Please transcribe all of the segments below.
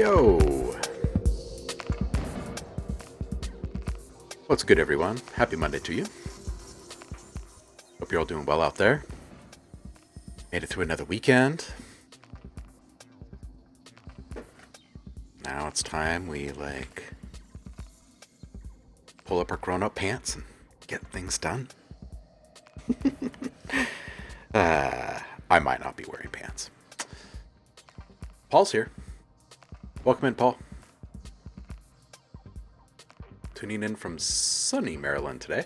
Yo! What's good, everyone? Happy Monday to you. Hope you're all doing well out there. Made it through another weekend. Now it's time we, pull up our grown-up pants and get things done. I might not be wearing pants. Paul's here. Welcome in, Paul. Tuning in from sunny Maryland today.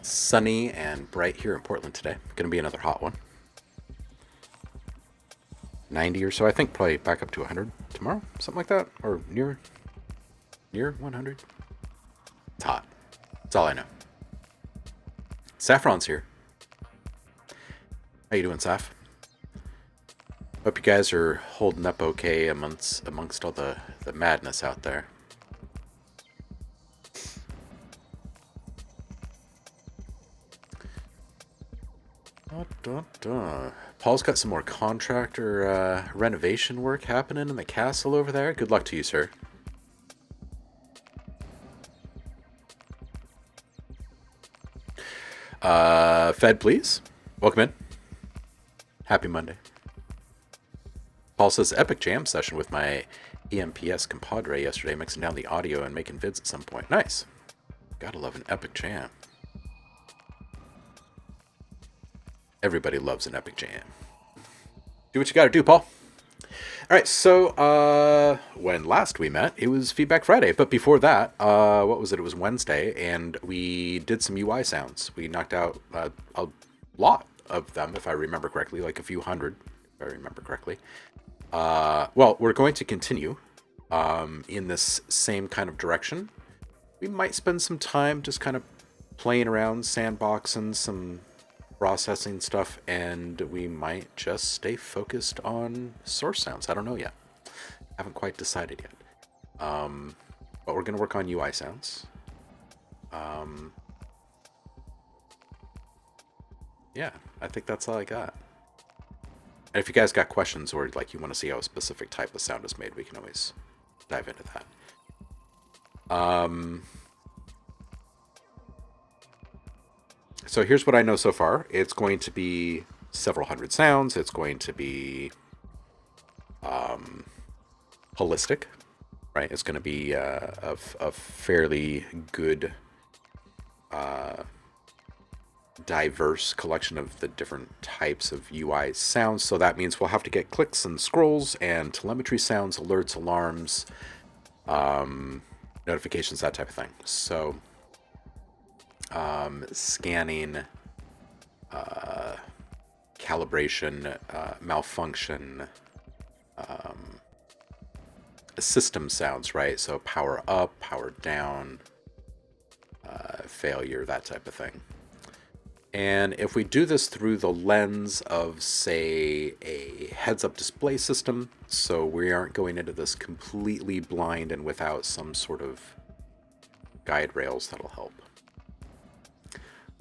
Sunny and bright here in Portland today. Going to be another hot one. 90 or so, I think, probably back up to 100 tomorrow, something like that, or near 100. It's hot. That's all I know. Saffron's here. How you doing, Saf? Hope you guys are holding up okay amongst all the madness out there. Paul's got some more contractor renovation work happening in the castle over there. Good luck to you, sir. Fed, please. Welcome in. Happy Monday. Paul says, epic jam session with my EMPS compadre yesterday, mixing down the audio and making vids at some point. Nice. Gotta love an epic jam. Everybody loves an epic jam. Do what you gotta do, Paul. All right, so when last we met, it was Feedback Friday. But before that, what was it? It was Wednesday, and we did some UI sounds. We knocked out a lot of them, if I remember correctly, like a few hundred, if I remember correctly. Well, we're going to continue in this same kind of direction. We might spend some time just kind of playing around, sandboxing some processing stuff, and we might just stay focused on source sounds. I don't know yet. Haven't quite decided yet. But we're going to work on UI sounds. Yeah, I think that's all I got. And if you guys got questions or you want to see how a specific type of sound is made, we can always dive into that. So here's what I know so far. It's going to be several hundred sounds. It's going to be holistic, right? It's going to be a fairly good, diverse collection of the different types of UI sounds. So that means we'll have to get clicks and scrolls and telemetry sounds, alerts, alarms, notifications, that type of thing. So scanning, calibration, malfunction, system sounds, right? So power up, power down, failure, that type of thing. And if we do this through the lens of, say, a heads-up display system, so we aren't going into this completely blind and without some sort of guide rails, that'll help.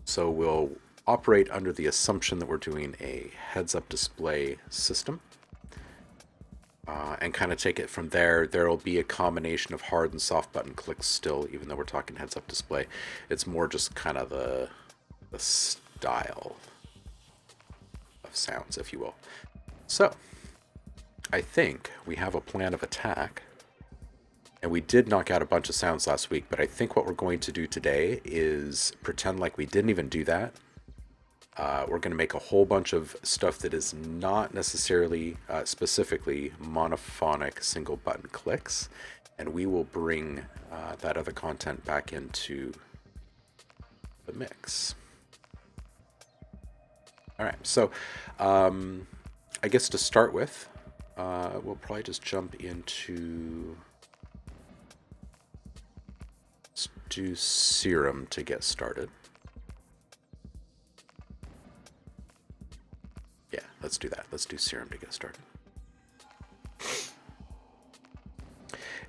So we'll operate under the assumption that we're doing a heads-up display system, and kind of take it from there. There'll be a combination of hard and soft button clicks still, even though we're talking heads-up display. It's more just kind of the style of sounds, if you will. So I think we have a plan of attack. And we did knock out a bunch of sounds last week, but I think what we're going to do today is pretend like we didn't even do that. We're going to make a whole bunch of stuff that is not necessarily specifically monophonic single button clicks, and we will bring that other content back into the mix. All right, so I guess to start with, we'll probably just jump into... Let's do Serum to get started. Yeah, let's do that. Let's do Serum to get started.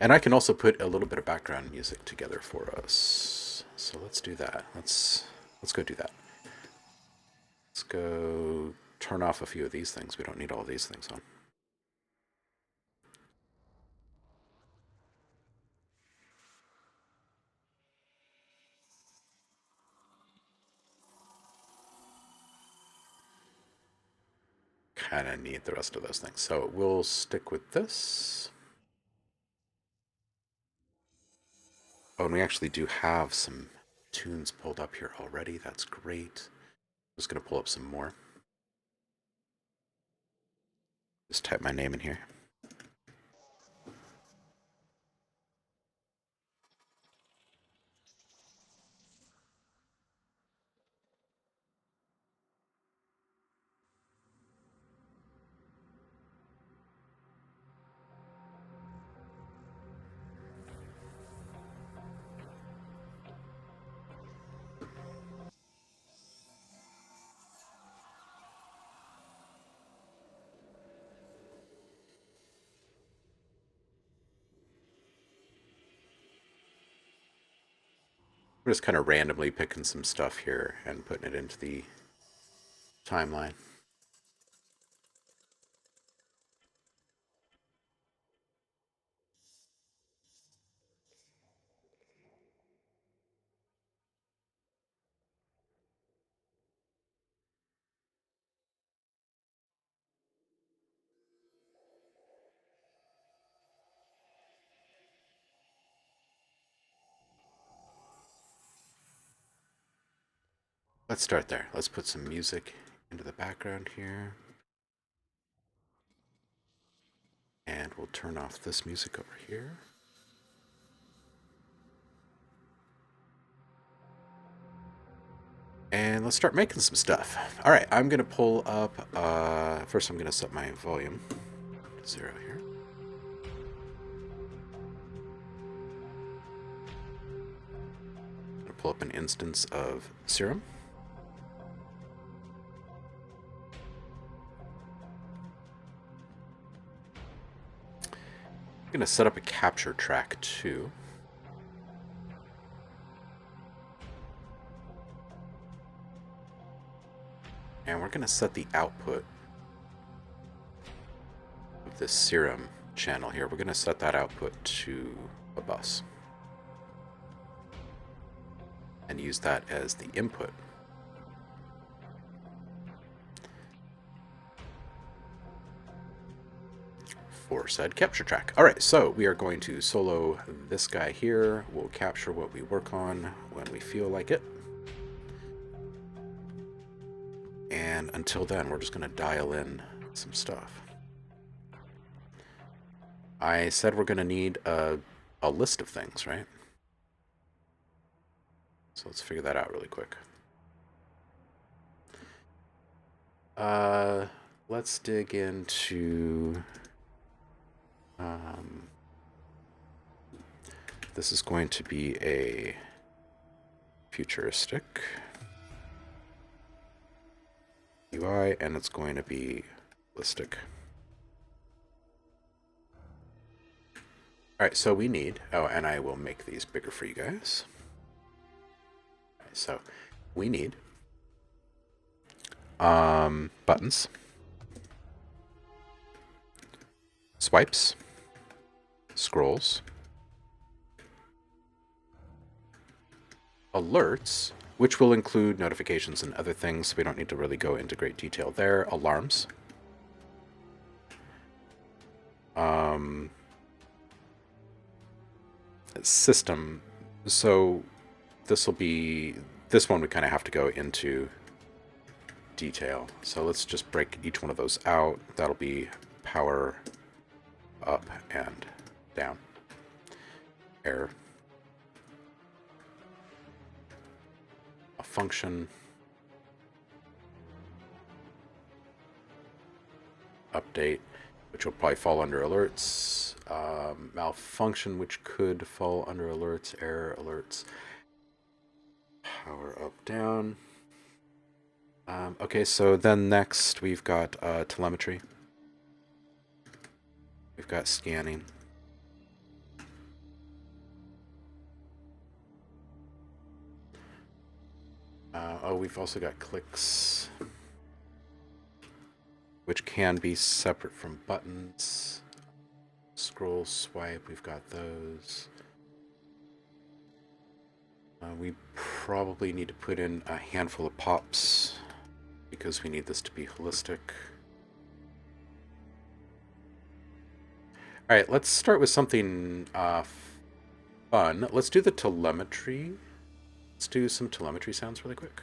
And I can also put a little bit of background music together for us. So let's do that. Let's go do that. go turn off a few of these things. We don't need all these things on. Kind of need the rest of those things. So we'll stick with this. Oh, and we actually do have some tunes pulled up here already. That's great. I'm just going to pull up some more. Just type my name in here. We're just kind of randomly picking some stuff here and putting it into the timeline. Let's start there. Let's put some music into the background here. And we'll turn off this music over here. And let's start making some stuff. All right, I'm going to pull up, first I'm going to set my volume to 0 here. I'm going to pull up an instance of Serum. I'm going to set up a capture track too. And we're going to set the output of this Serum channel here. We're going to set that output to a bus. And use that as the input. For said capture track. All right, so we are going to solo this guy here. We'll capture what we work on when we feel like it. And until then, we're just going to dial in some stuff. I said we're going to need a list of things, right? So let's figure that out really quick. Let's dig into... this is going to be a futuristic UI, and it's going to be listic. All right, so we need, oh, and I will make these bigger for you guys. All right, so we need buttons, swipes, scrolls, alerts, which will include notifications and other things. We don't need to really go into great detail there. Alarms. System. So this will be, this one we kind of have to go into detail. So let's just break each one of those out. That'll be power up and down. Error. A function. Update, which will probably fall under alerts. Malfunction, which could fall under alerts. Error alerts. Power up, down. Okay, so then next we've got telemetry. We've got scanning. Oh, we've also got clicks. which can be separate from buttons. Scroll, swipe, we've got those. We probably need to put in a handful of pops because we need this to be holistic. All right, let's start with something fun. Let's do the telemetry. Let's do some telemetry sounds really quick.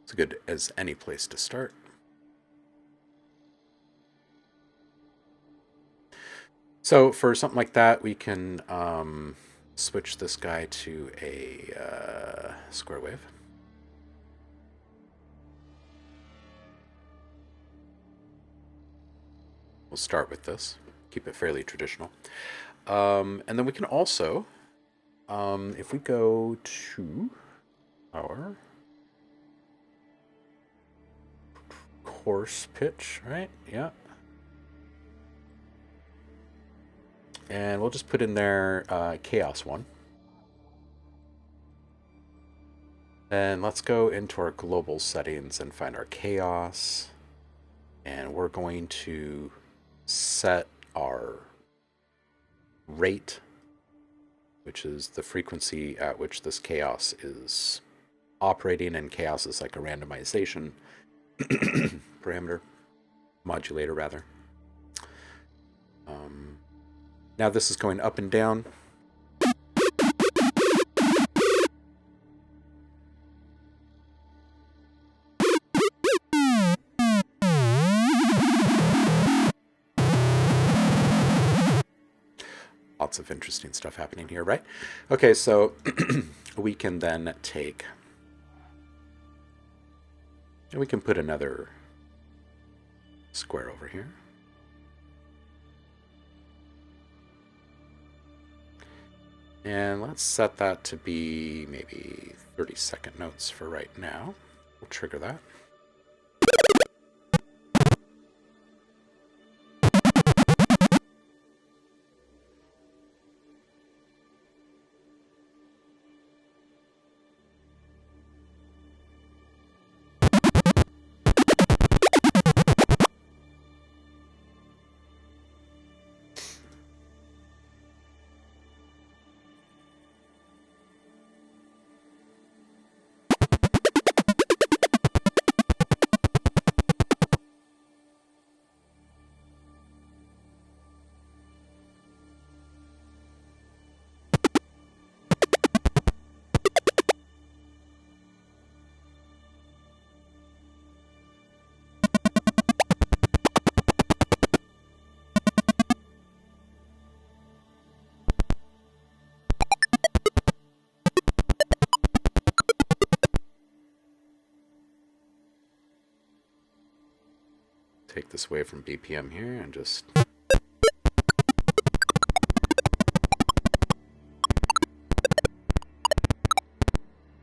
It's good as any place to start. So for something like that, we can switch this guy to a square wave. We'll start with this, keep it fairly traditional. And then we can also, if we go to our coarse pitch, right? Yeah. And we'll just put in there chaos 1. And let's go into our global settings and find our chaos. And we're going to set our rate, which is the frequency at which this chaos is operating, and chaos is like a randomization parameter, modulator rather. Now this is going up and down. Lots of interesting stuff happening here, right? Okay, so we can then take, and we can put another square over here. And let's set that to be maybe 30-second notes for right now. We'll trigger that. Take this away from BPM here and just... All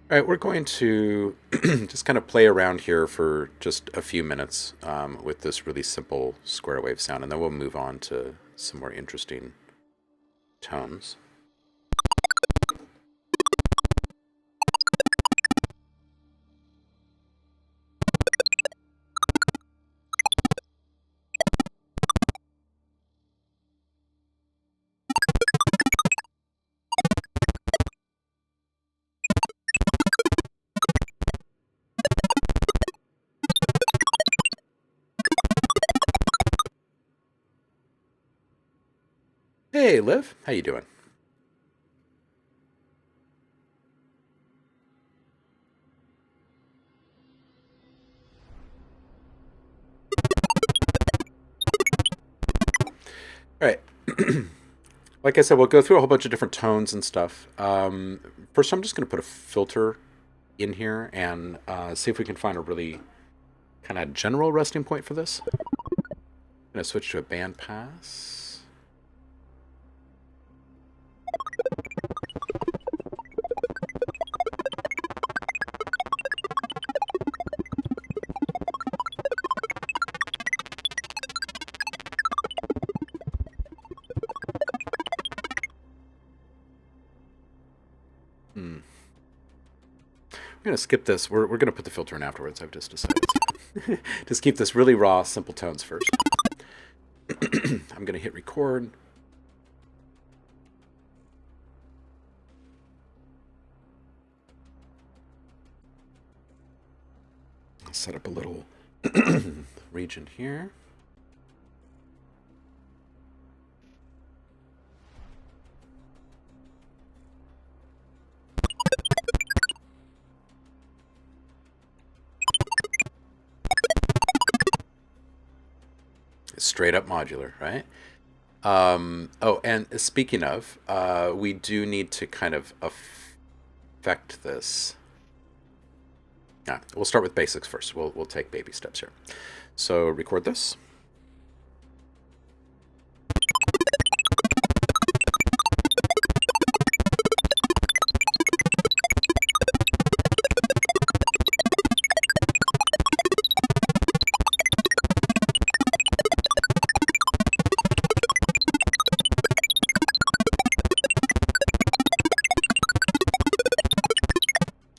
right, we're going to just kind of play around here for just a few minutes with this really simple square wave sound, and then we'll move on to some more interesting tones. Hey, Liv, how you doing? All right. Like I said, we'll go through a whole bunch of different tones and stuff. First, I'm just going to put a filter in here and see if we can find a really kind of general resting point for this. I'm going to switch to a band pass. going to skip this. We're going to put the filter in afterwards. I've just decided to just keep this really raw, simple tones first. I'm going to hit record. I'll set up a little region here. Straight up modular, right? Oh, and speaking of, we do need to kind of affect this. Yeah, we'll start with basics first. We'll take baby steps here. So record this.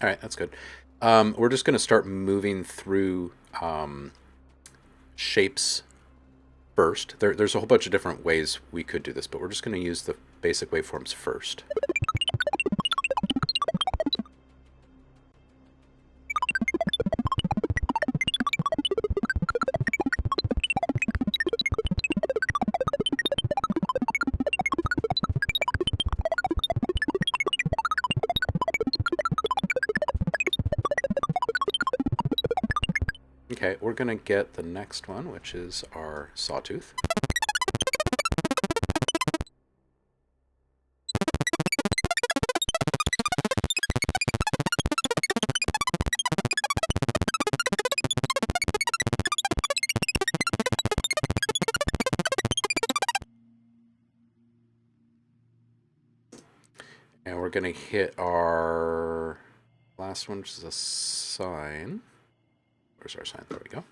All right, that's good. We're just going to start moving through shapes first. There's a whole bunch of different ways we could do this, but we're just going to use the basic waveforms first. Okay, we're going to get the next one, which is our sawtooth. And we're going to hit our last one, which is a sine. Where's our sign? There we go.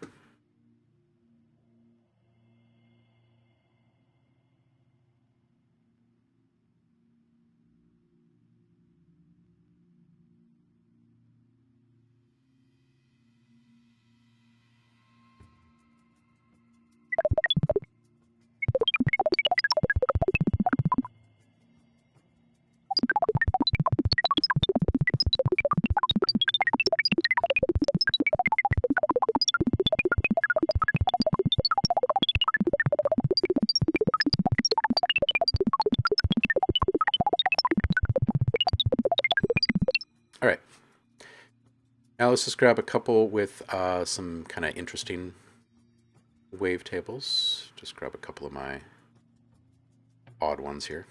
All right. Now let's just grab a couple with some kind of interesting wavetables. Just grab a couple of my odd ones here.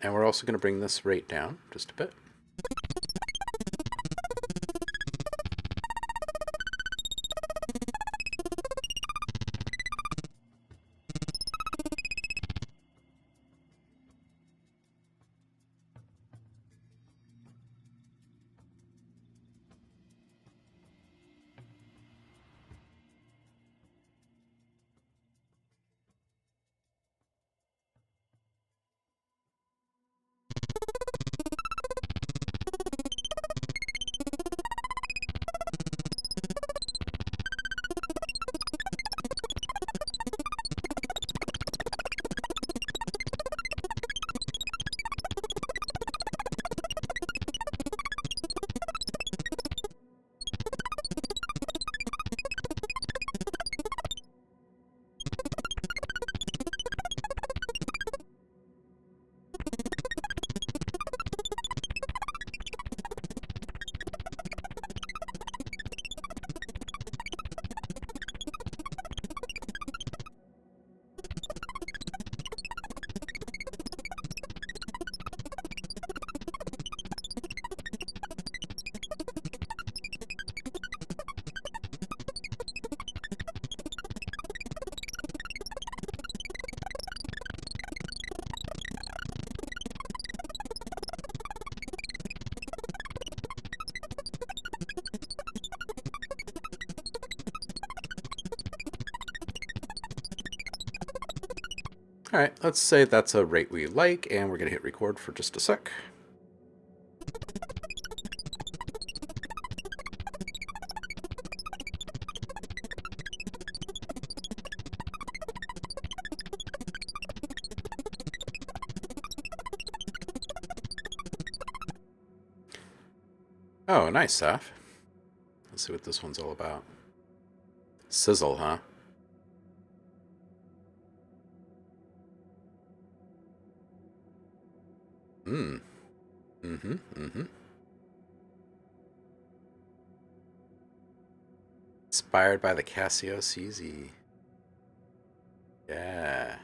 And we're also going to bring this rate down just a bit. All right, let's say that's a rate we like, and we're going to hit record for just a sec. Oh, nice, Saf. Let's see what this one's all about. Sizzle, huh? Hmm. Mm-hmm. Mm-hmm. Inspired by the Casio CZ. Yeah.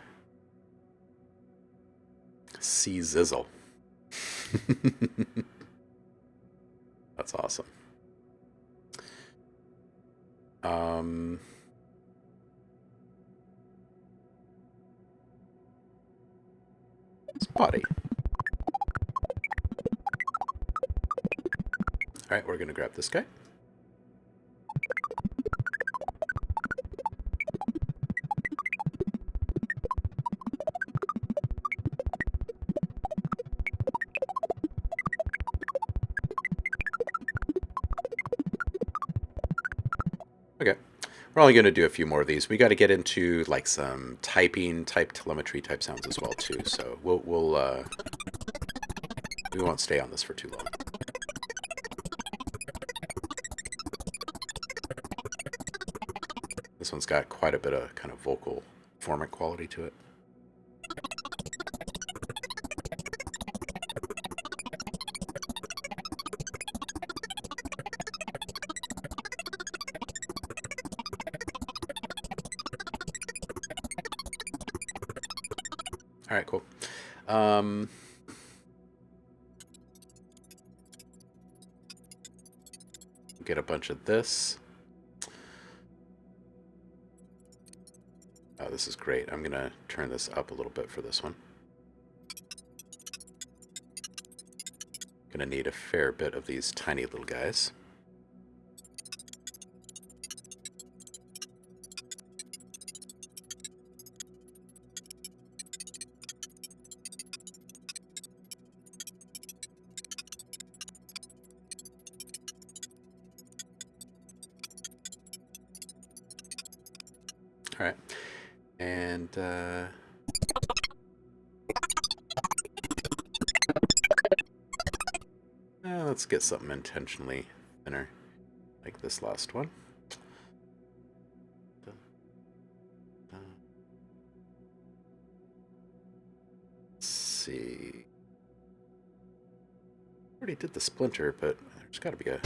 C-Zizzle. That's awesome. Um... Spotty. All right, we're going to grab this guy. Okay. We're only going to do a few more of these. We got to get into like some typing type telemetry type sounds as well too. So we won't stay on this for too long. This one's got quite a bit of kind of vocal formant quality to it. All right, cool. Get a bunch of this. Oh, this is great. I'm going to turn this up a little bit for this one. Going to need a fair bit of these tiny little guys. All right. And let's get something intentionally thinner, like this last one. Let's see. Already did the splinter, but there's got to be a...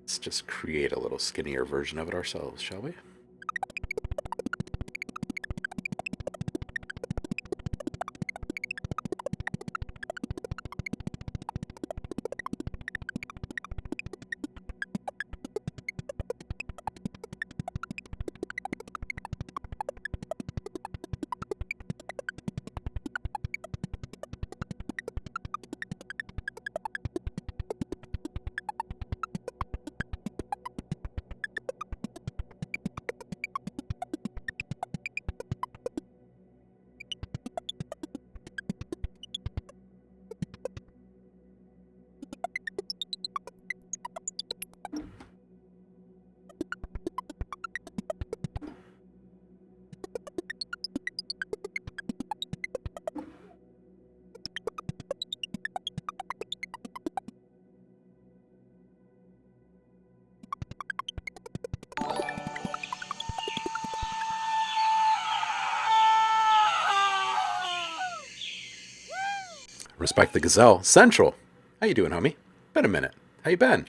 Let's just create a little skinnier version of it ourselves, shall we? Respect the gazelle. Central. How you doing, homie? Been a minute. How you been?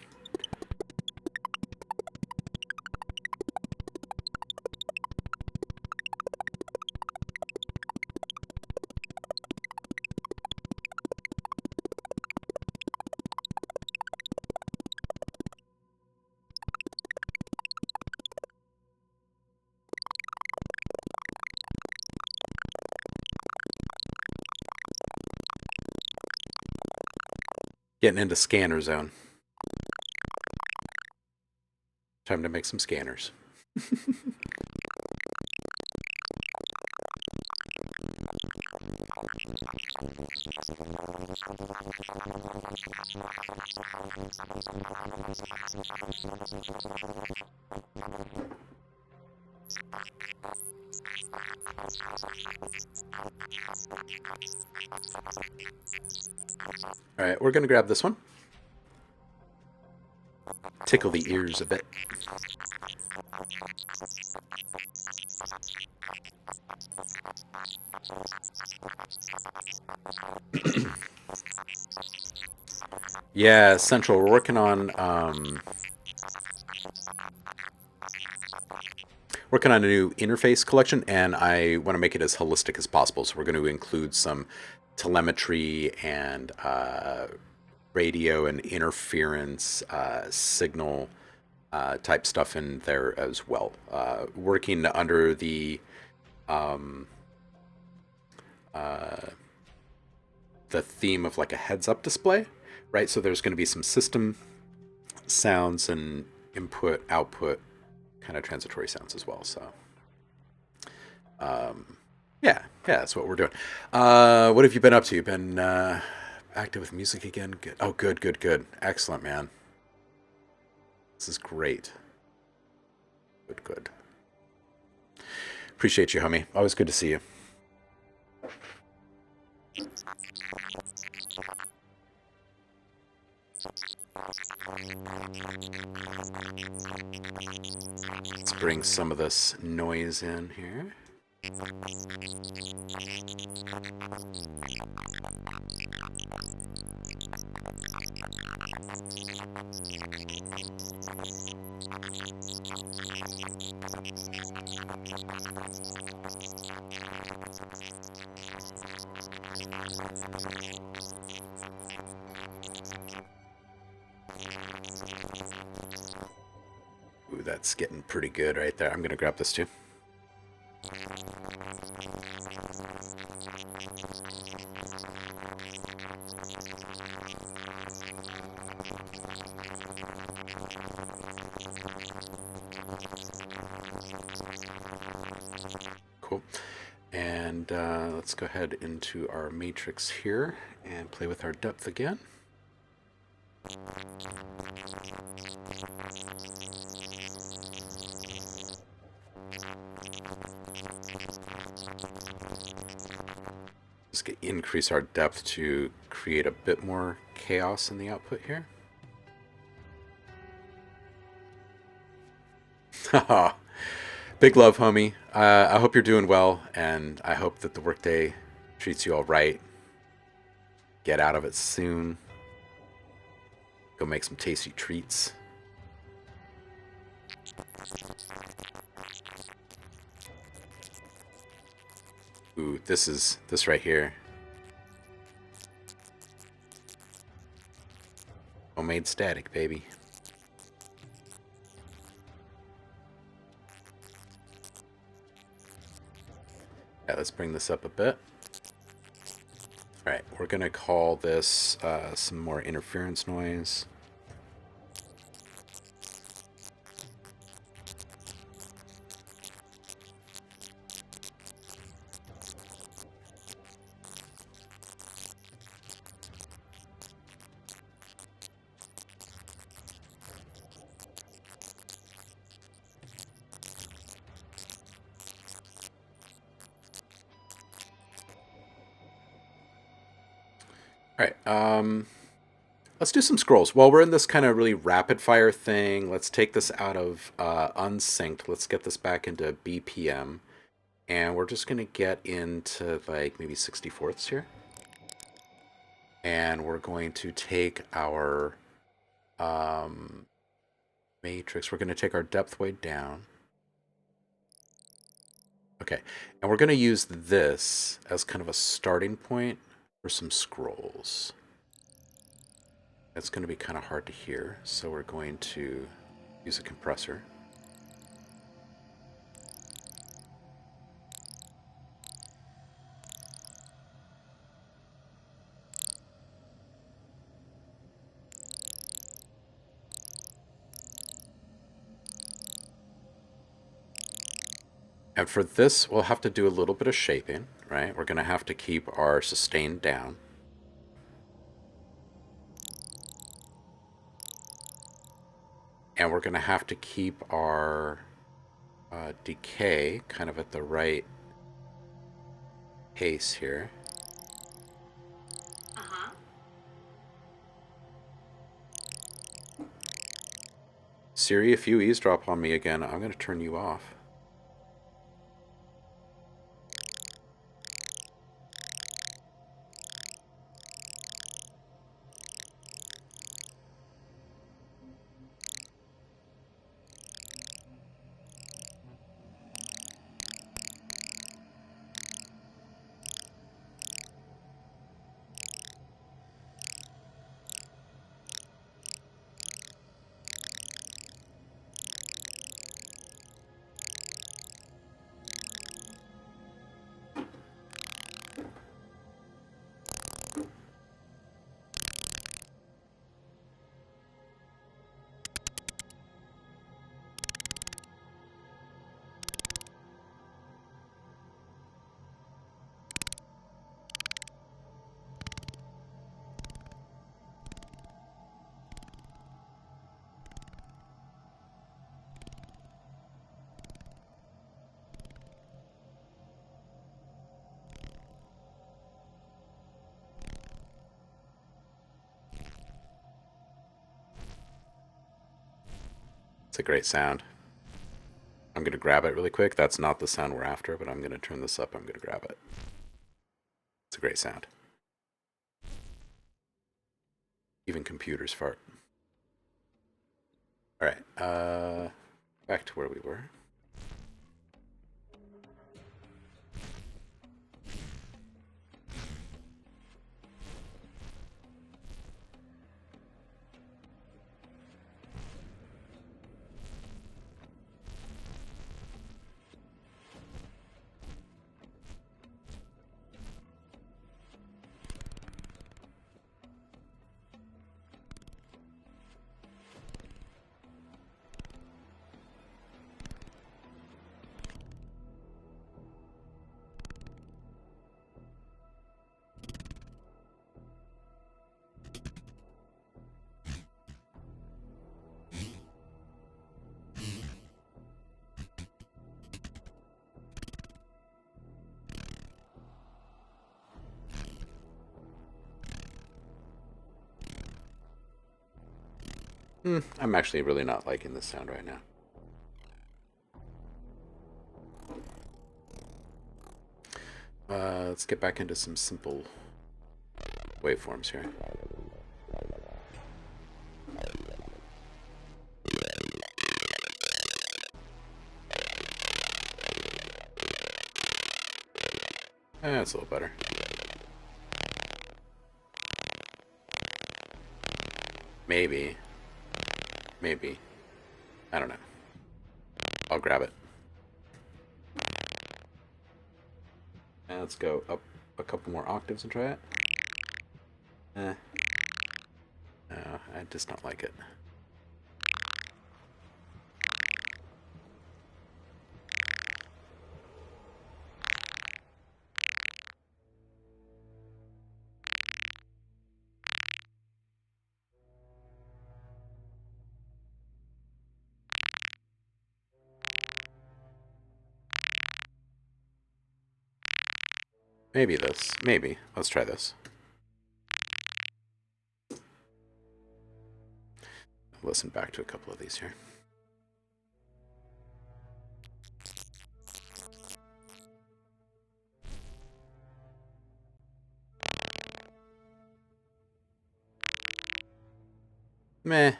Getting into scanner zone. Time to make some scanners. All right, we're going to grab this one. Tickle the ears a bit. Yeah, Central. We're working on a new interface collection, and I want to make it as holistic as possible. So we're going to include some telemetry and radio and interference signal type stuff in there as well. Working under the theme of like a heads-up display, right? So there's going to be some system sounds and input, output, kind of transitory sounds as well. So, yeah, that's what we're doing. What have you been up to? You've been active with music again? Good. Oh, good. Excellent, man. This is great. Good. Appreciate you, homie. Always good to see you. Let's bring some of this noise in here. Ooh, that's getting pretty good right there. I'm going to grab this too. Cool. And let's go ahead into our matrix here and play with our depth again. Just increase our depth to create a bit more chaos in the output here. Big love, homie. I hope you're doing well, and I hope that the workday treats you all right. Get out of it soon. Go make some tasty treats. Ooh, this right here. Homemade static, baby. Yeah, let's bring this up a bit. All right, we're gonna call this some more interference noise. All right, let's do some scrolls. While we're in this kind of really rapid fire thing, let's take this out of unsynced. Let's get this back into BPM. And we're just going to get into like maybe 64ths here. And we're going to take our matrix. We're going to take our depth way down. Okay, and we're going to use this as kind of a starting point for some scrolls. That's going to be kind of hard to hear, so we're going to use a compressor. And for this, we'll have to do a little bit of shaping, right? We're going to have to keep our sustain down. And we're going to have to keep our decay kind of at the right pace here. Siri, if you eavesdrop on me again, I'm going to turn you off. It's a great sound. I'm going to grab it really quick. That's not the sound we're after, but I'm going to turn this up. I'm going to grab it. It's a great sound. Even computers fart. All right, back to where we were. I'm actually really not liking this sound right now. Let's get back into some simple waveforms here. That's a little better. Maybe. Maybe. I don't know. I'll grab it. And let's go up a couple more octaves and try it. No, I just don't like it. Maybe this. Maybe. Let's try this. Listen back to a couple of these here. Meh.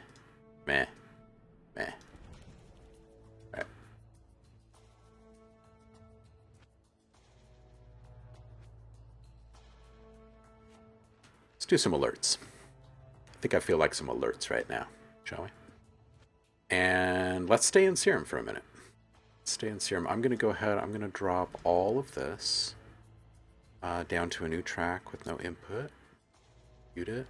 Meh. Meh. Alright. Let's do some alerts. I think I feel like some alerts right now, shall we? And let's stay in Serum for a minute. Let's stay in Serum. I'm going to go ahead, I'm going to drop all of this down to a new track with no input. Mute it.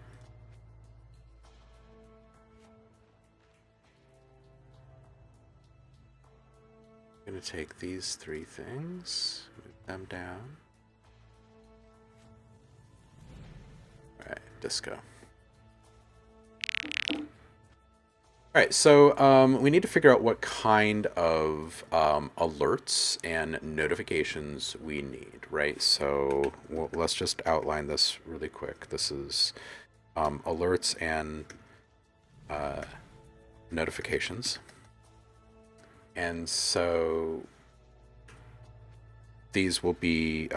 I'm I'm going to take these three things, move them down. All right, disco. All right, so we need to figure out what kind of alerts and notifications we need, right? So let's just outline this really quick. This is alerts and notifications. And so these will be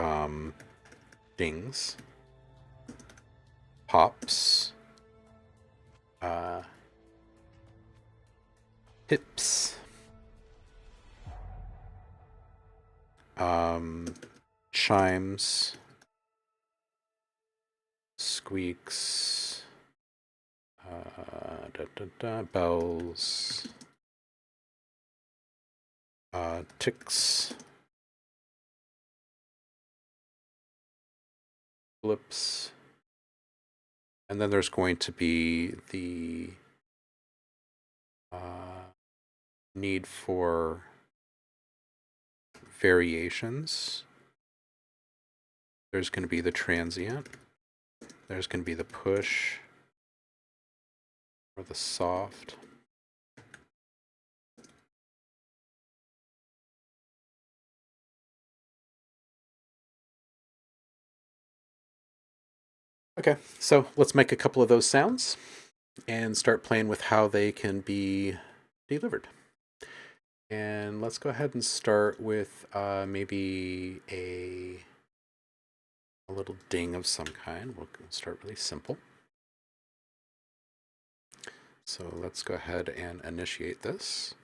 dings, pops, pips, chimes, squeaks, bells, ticks, blips, and then there's going to be the need for variations. There's going to be the transient. There's going to be the push or the soft. Okay, so let's make a couple of those sounds and start playing with how they can be delivered. And let's go ahead and start with maybe a little ding of some kind. We'll start really simple. So let's go ahead and initiate this.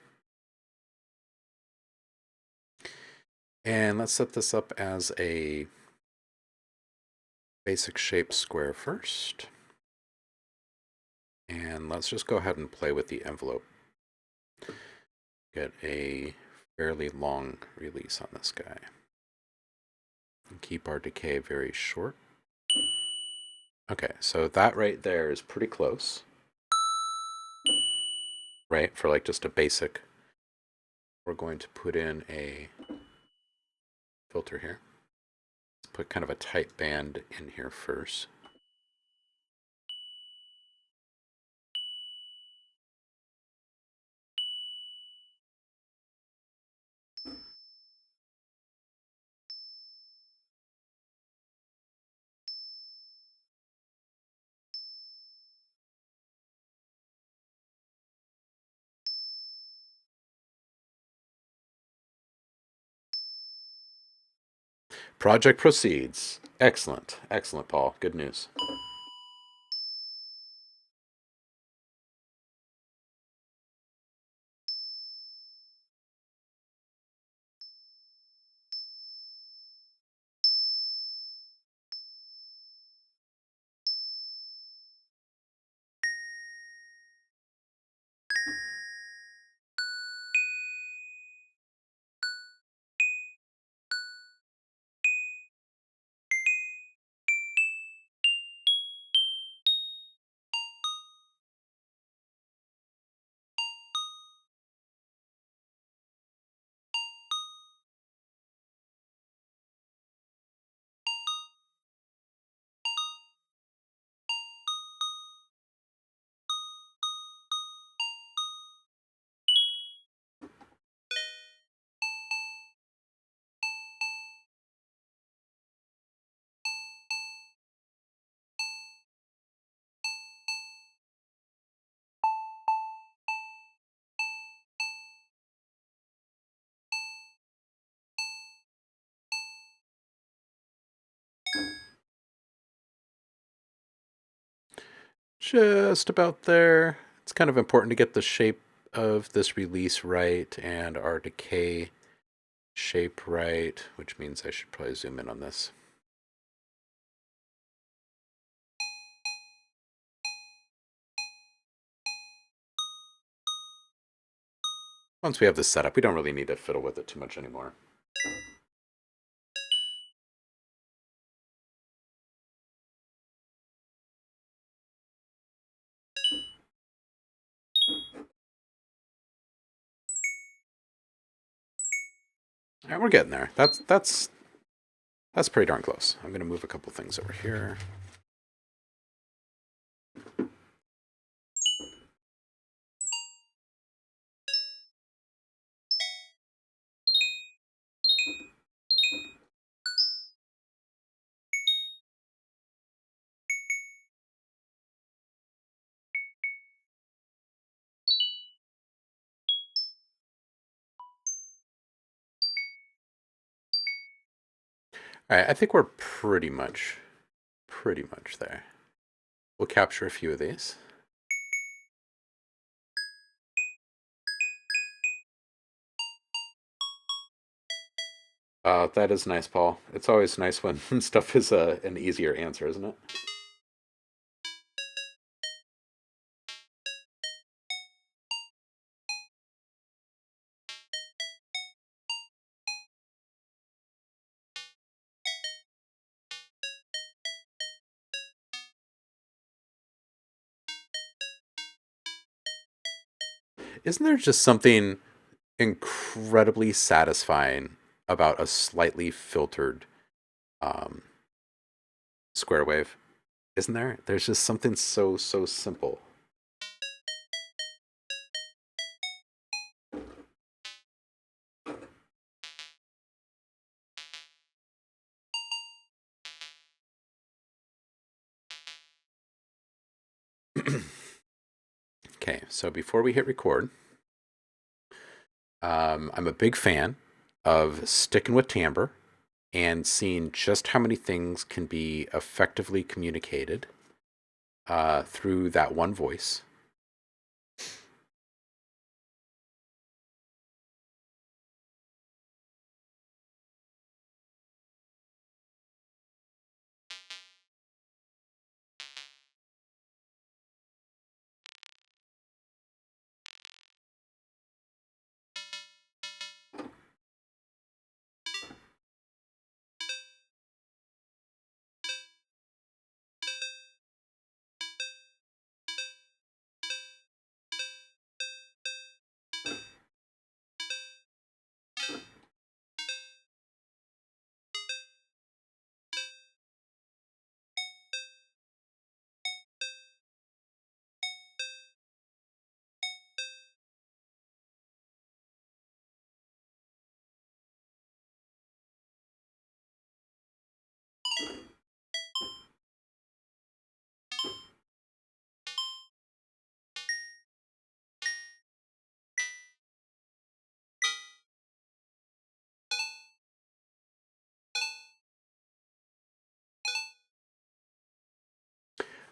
And let's set this up as a basic shape square first. And let's just go ahead and play with the envelope. Get a fairly long release on this guy. And keep our decay very short. Okay, so that right there is pretty close. Right, for like just a basic. We're going to put in a filter here. Let's put kind of a tight band in here first. Project proceeds. Excellent. Excellent, Paul. Good news. Just about there. It's kind of important to get the shape of this release right and our decay shape right, which means I should probably zoom in on this. Once we have this set up, we don't really need to fiddle with it too much anymore. All right, we're getting there. That's pretty darn close. I'm going to move a couple things over here. All right, I think we're pretty much there. We'll capture a few of these. That is nice, Paul. It's always nice when stuff is an easier answer, isn't it? Isn't there just something incredibly satisfying about a slightly filtered um, square wave? Isn't there? There's just something so simple. Okay, so before we hit record, I'm a big fan of sticking with timbre and seeing just how many things can be effectively communicated through that one voice.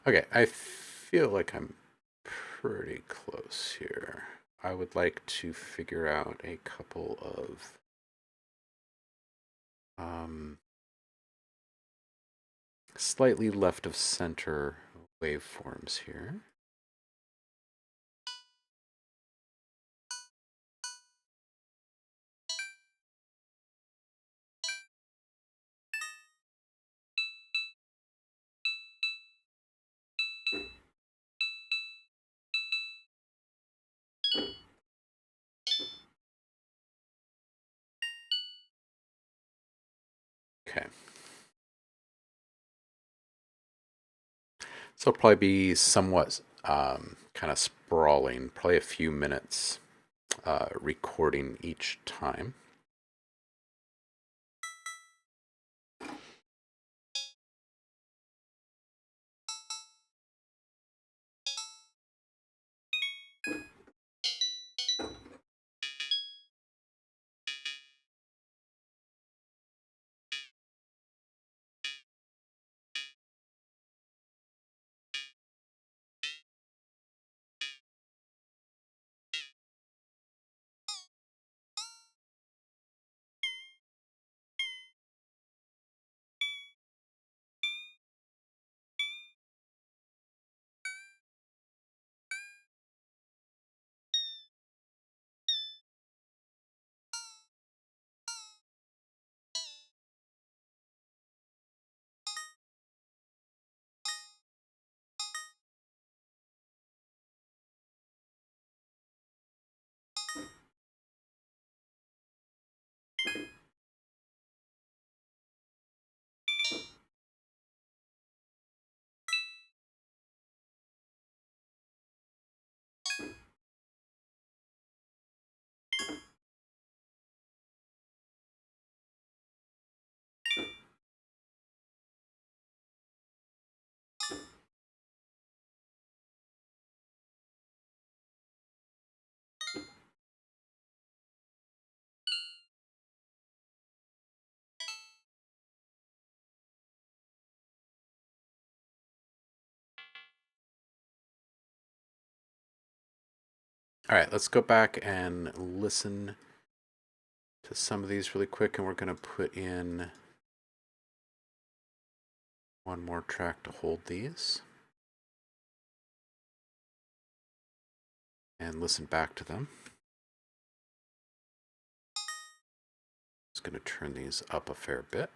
Okay, I feel like I'm pretty close here. I would like to figure out a couple of um, slightly left of center waveforms here. Okay. So it'll probably be somewhat kind of sprawling, probably a few minutes recording each time. All right, let's go back and listen to some of these really quick, and we're going to put in one more track to hold these and listen back to them. Just going to turn these up a fair bit.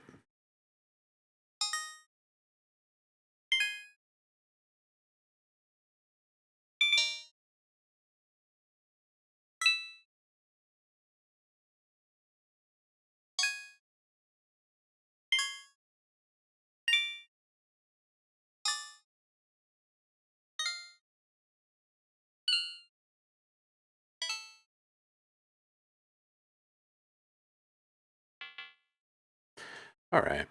All right.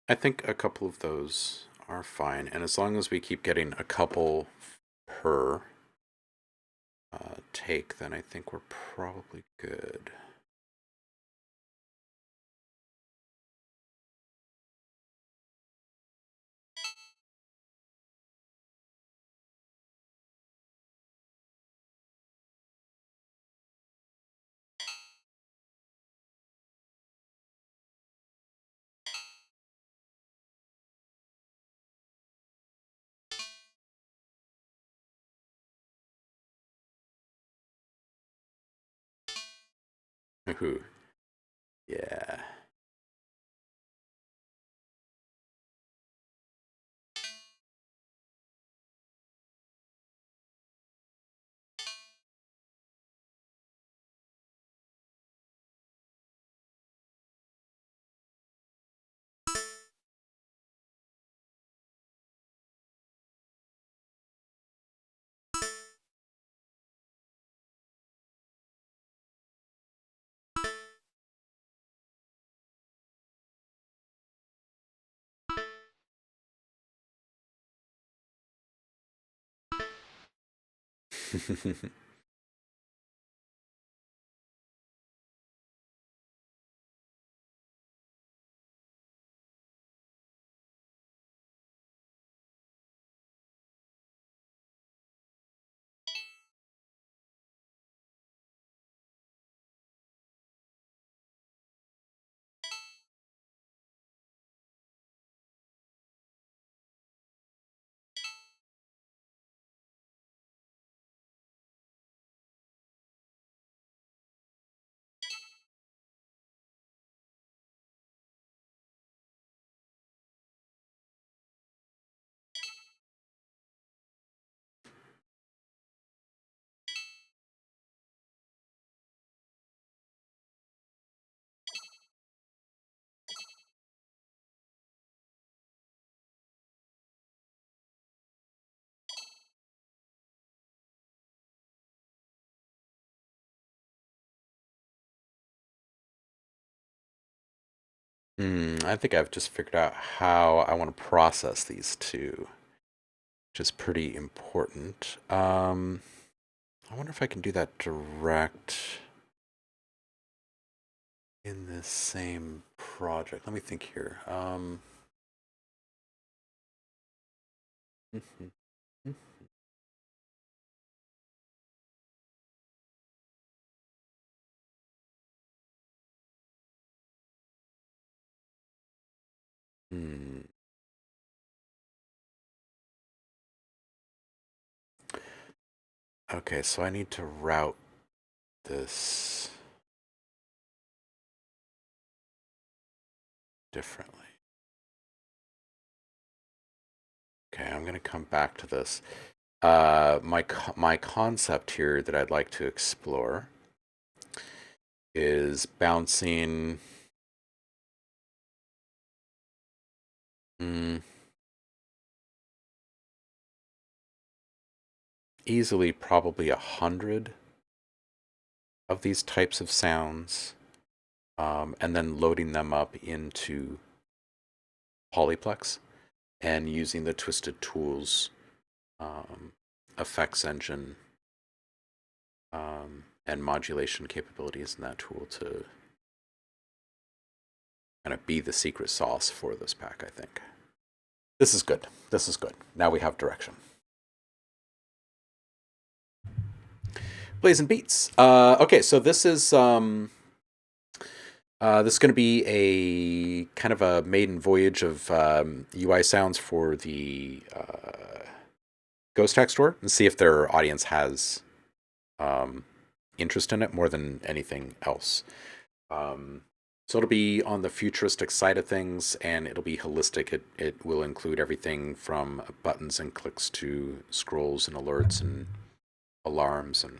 I think a couple of those are fine. And as long as we keep getting a couple per take, then I think we're probably good. Ooh. Yeah. I think I've just figured out how I want to process these two, which is pretty important. I wonder if I can do that direct in this same project. Let me think here. Hmm. Okay, so I need to route this differently. Okay, I'm going to come back to this. My concept here that I'd like to explore is bouncing mm, easily probably 100 of these types of sounds, and then loading them up into Polyplex and using the Twisted Tools um, effects engine and modulation capabilities in that tool to kind of be the secret sauce for this pack, I think. This is good. This is good. Now we have direction. Blazing Beats. Okay, so this is going to be a kind of a maiden voyage of UI sounds for the Ghost Tech store and see if their audience has um, interest in it more than anything else. Um, so it'll be on the futuristic side of things, and it'll be holistic. It will include everything from buttons and clicks to scrolls and alerts and alarms and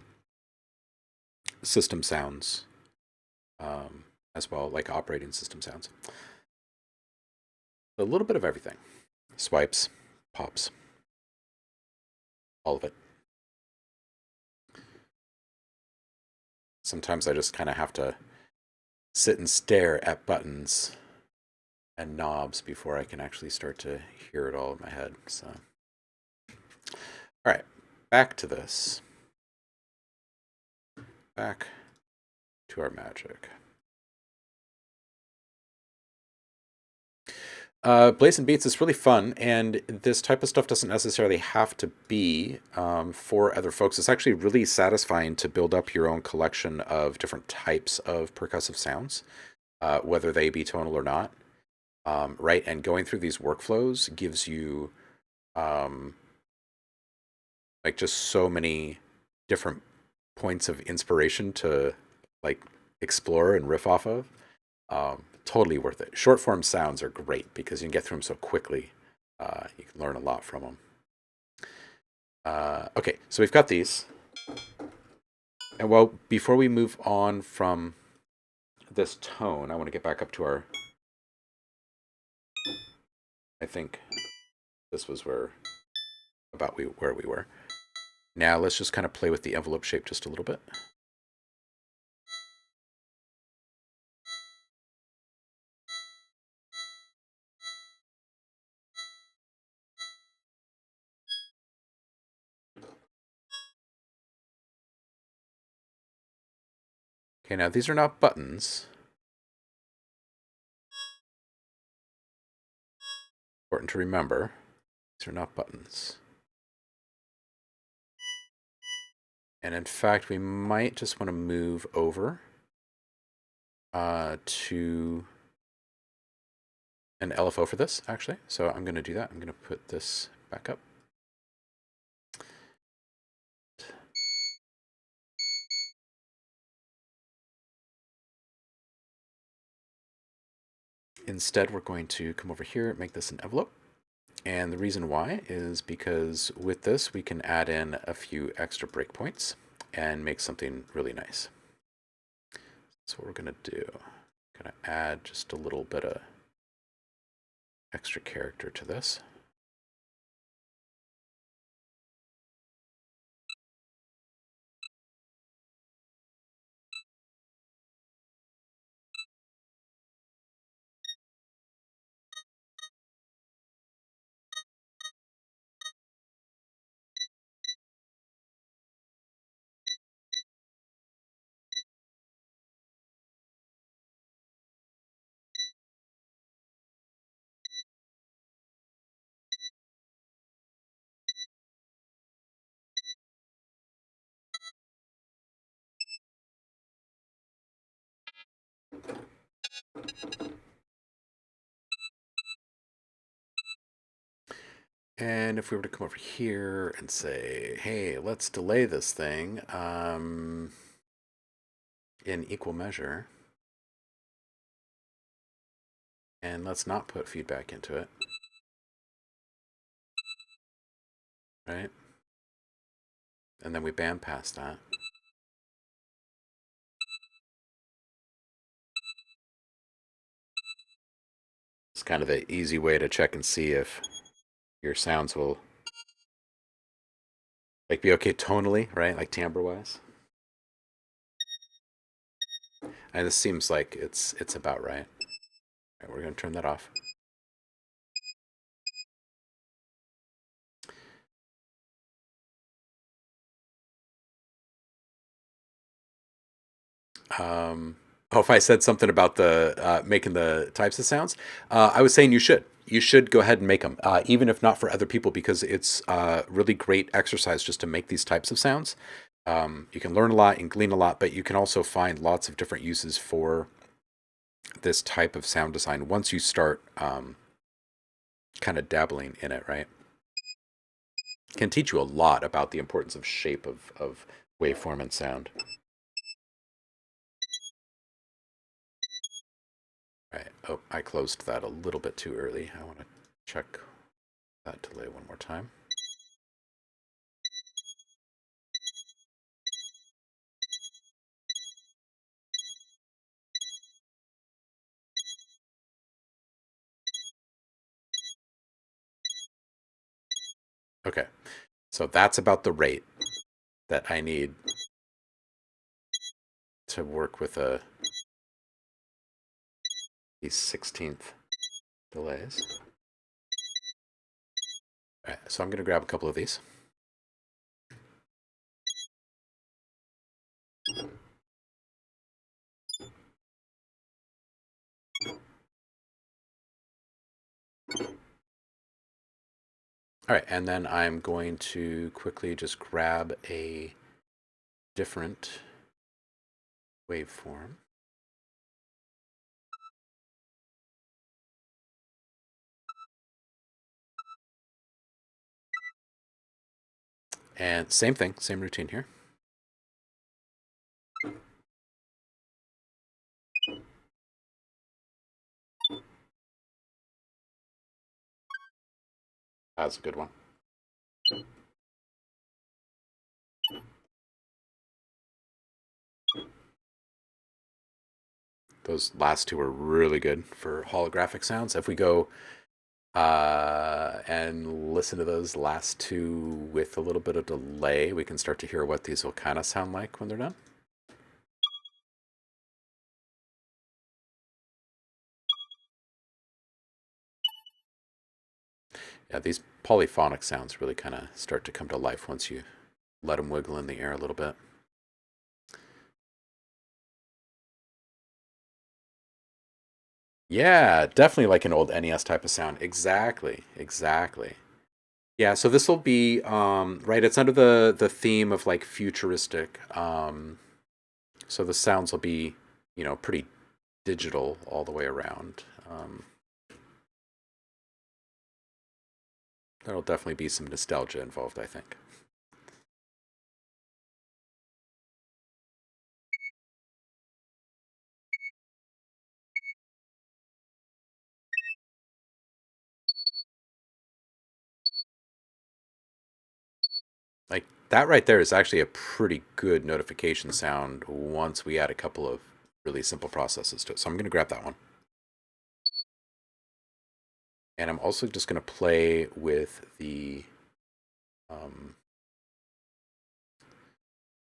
system sounds, as well, like operating system sounds. A little bit of everything. Swipes, pops, all of it. Sometimes I just kind of have to sit and stare at buttons and knobs before I can actually start to hear it all in my head. So, all right, back to this. Back to our magic. Blazing Beats is really fun, and this type of stuff doesn't necessarily have to be for other folks. It's actually really satisfying to build up your own collection of different types of percussive sounds, whether they be tonal or not. Right, and going through these workflows gives you um, like just so many different points of inspiration to like explore and riff off of. Totally worth it. Short form sounds are great because you can get through them so quickly. You can learn a lot from them. Okay, so we've got these. And well, before we move on from this tone, I want to get back up to our... I think this was where we were. Now let's just kind of play with the envelope shape just a little bit. Okay, now these are not buttons. Important to remember, these are not buttons. And in fact, we might just want to move over to an LFO for this, actually. So I'm going to do that. I'm going to put this back up. Instead, we're going to come over here, make this an envelope. And the reason why is because with this, we can add in a few extra breakpoints and make something really nice. That's what we're going to do. Going to add just a little bit of extra character to this. And if we were to come over here and say, hey, let's delay this thing in equal measure, and let's not put feedback into it, right? And then we band pass that. It's kind of the easy way to check and see if your sounds will like be okay tonally, right? Like timbre wise. And this seems like it's about right. All right, we're going to turn that off. Oh, if I said something about the making the types of sounds, I was saying you should. You should go ahead and make them, even if not for other people, because it's really great exercise just to make these types of sounds. You can learn a lot and glean a lot, but you can also find lots of different uses for this type of sound design once you start kind of dabbling in it, right? It can teach you a lot about the importance of shape of waveform and sound. Right. Oh, I closed that a little bit too early. I want to check that delay one more time. Okay, so that's about the rate that I need to work with these 16th delays. All right, so I'm going to grab a couple of these. All right, and then I'm going to quickly just grab a different waveform. And same thing, same routine here. That's a good one. Those last two are really good for holographic sounds. If we go and listen to those last two with a little bit of delay, we can start to hear what these will kind of sound like when they're done. Yeah, these polyphonic sounds really kind of start to come to life once you let them wiggle in the air a little bit. Yeah, definitely like an old NES type of sound. Exactly, exactly. Yeah, so this will be right. It's under the theme of like futuristic. So the sounds will be, pretty digital all the way around. There'll definitely be some nostalgia involved, I think. Like that right there is actually a pretty good notification sound once we add a couple of really simple processes to it. So I'm going to grab that one. And I'm also just going to play with um,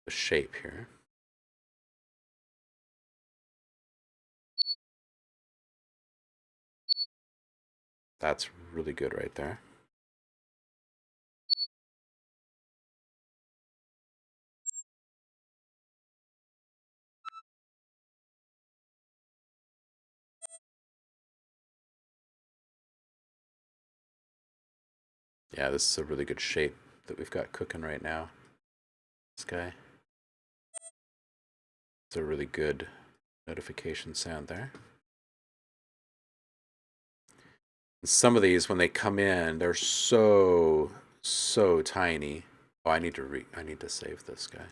the shape here. That's really good right there. Yeah, this is a really good shape that we've got cooking right now. This guy. It's a really good notification sound there. Some of these, when they come in, they're so tiny. Oh, I need to save this guy.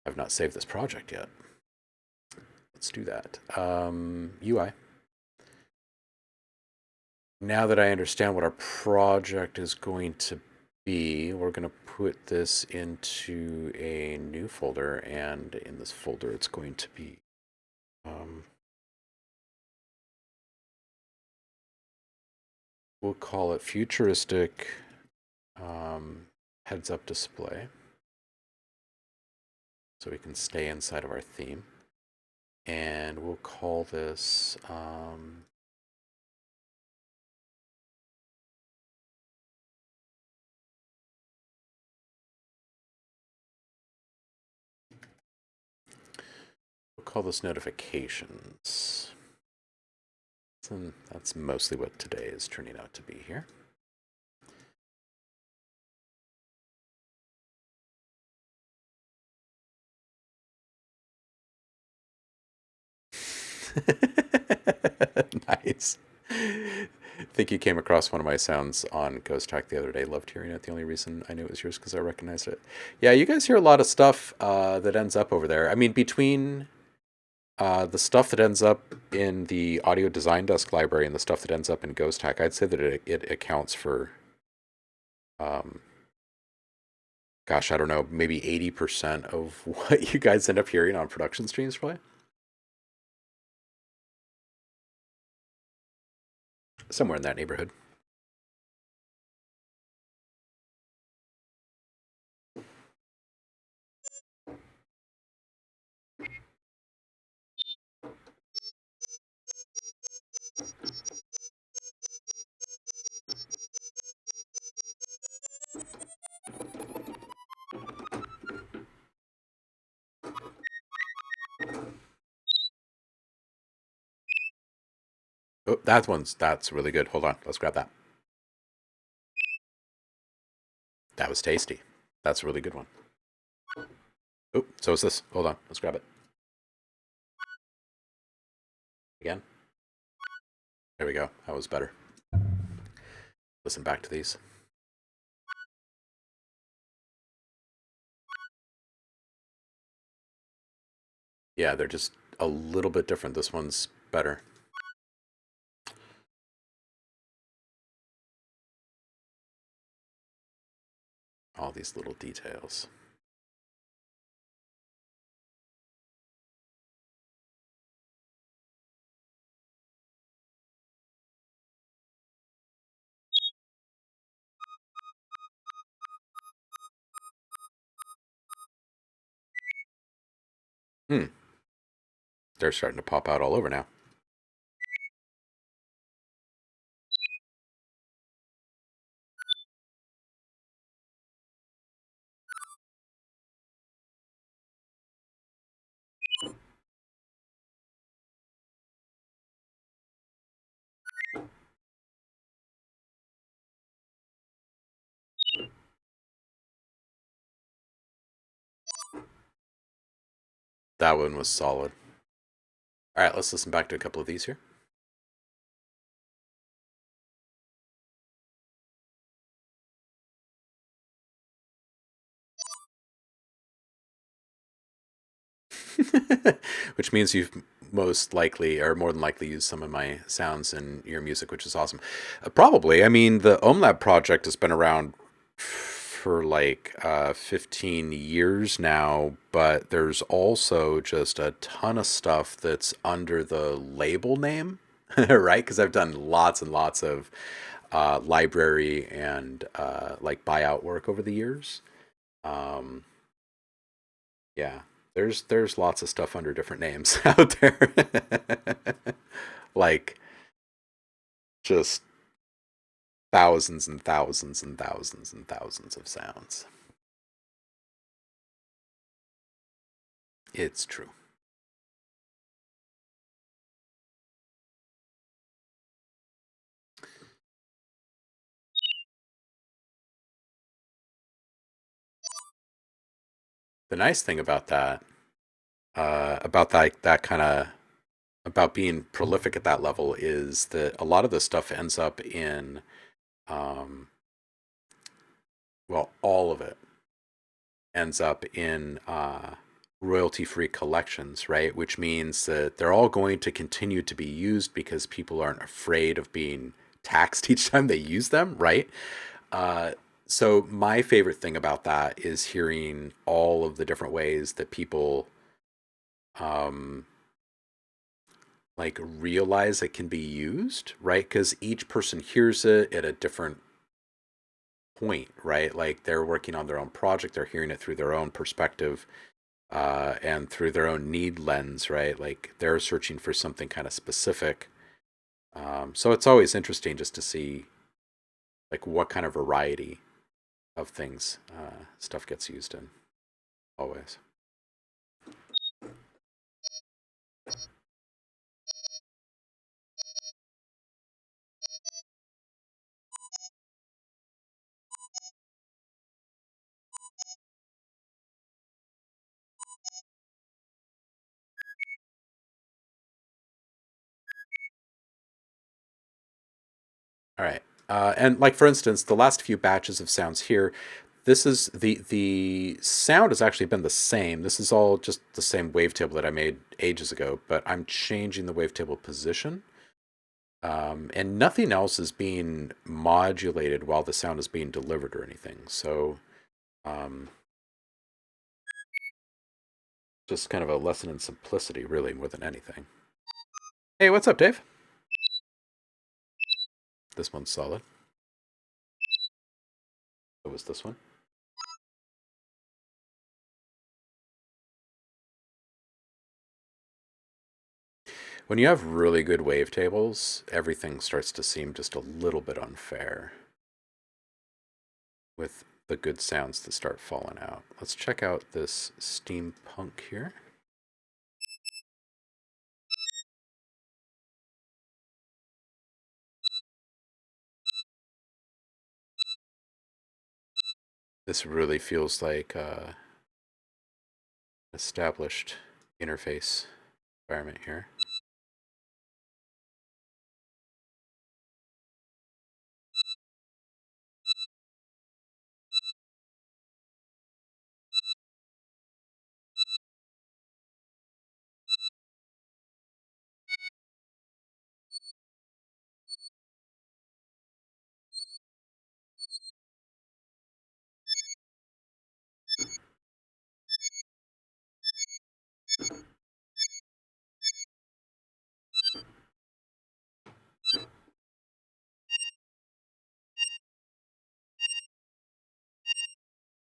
I've not saved this project yet. Let's do that. UI. Now that I understand what our project is going to be, we're going to put this into a new folder, and in this folder, it's going to be we'll call it futuristic heads up display, so we can stay inside of our theme. And we'll call this notifications. And that's mostly what today is turning out to be here. Nice. I think you came across one of my sounds on Ghost Track the other day. Loved hearing it. The only reason I knew it was yours because I recognized it. Yeah, you guys hear a lot of stuff that ends up over there. I mean, between the stuff that ends up in the Audio Design Desk library and the stuff that ends up in Ghost Hack, I'd say that it accounts for, um, gosh, I don't know, maybe 80% of what you guys end up hearing on production streams, probably. Somewhere in that neighborhood. Oh, that's really good. Hold on, let's grab that. That was tasty. That's a really good one. Oh, so is this. Hold on, let's grab it again. There we go. That was better. Listen back to these. Yeah, they're just a little bit different. This one's better. All these little details. Hmm. They're starting to pop out all over now. That one was solid. All right, let's listen back to a couple of these here. Which means you've most likely or more than likely used some of my sounds in your music, which is awesome. Probably. I mean, the OhmLab project has been around for like 15 years now, but there's also just a ton of stuff that's under the label name, right? Because I've done lots and lots of library and like buyout work over the years. Um, yeah, there's lots of stuff under different names out there. Like just thousands and thousands and thousands and thousands of sounds. It's true. The nice thing about that kind of about being prolific at that level is that a lot of the stuff ends up in, um, well, all of it ends up in royalty free collections, right? Which means that they're all going to continue to be used because people aren't afraid of being taxed each time they use them, right? Uh, so, my favorite thing about that is hearing all of the different ways that people um, like realize it can be used, right? Because each person hears it at a different point, right? Like they're working on their own project, they're hearing it through their own perspective and through their own need lens, right? Like they're searching for something kind of specific. So it's always interesting just to see like what kind of variety of things stuff gets used in. Always. All right. And like for instance, the last few batches of sounds here, this is the sound has actually been the same. This is all just the same wavetable that I made ages ago, but I'm changing the wavetable position. And nothing else is being modulated while the sound is being delivered or anything. So um, just kind of a lesson in simplicity, really, more than anything. Hey, what's up, Dave? This one's solid. So was this one. When you have really good wavetables, everything starts to seem just a little bit unfair with the good sounds that start falling out. Let's check out this steampunk here. This really feels like established interface environment here.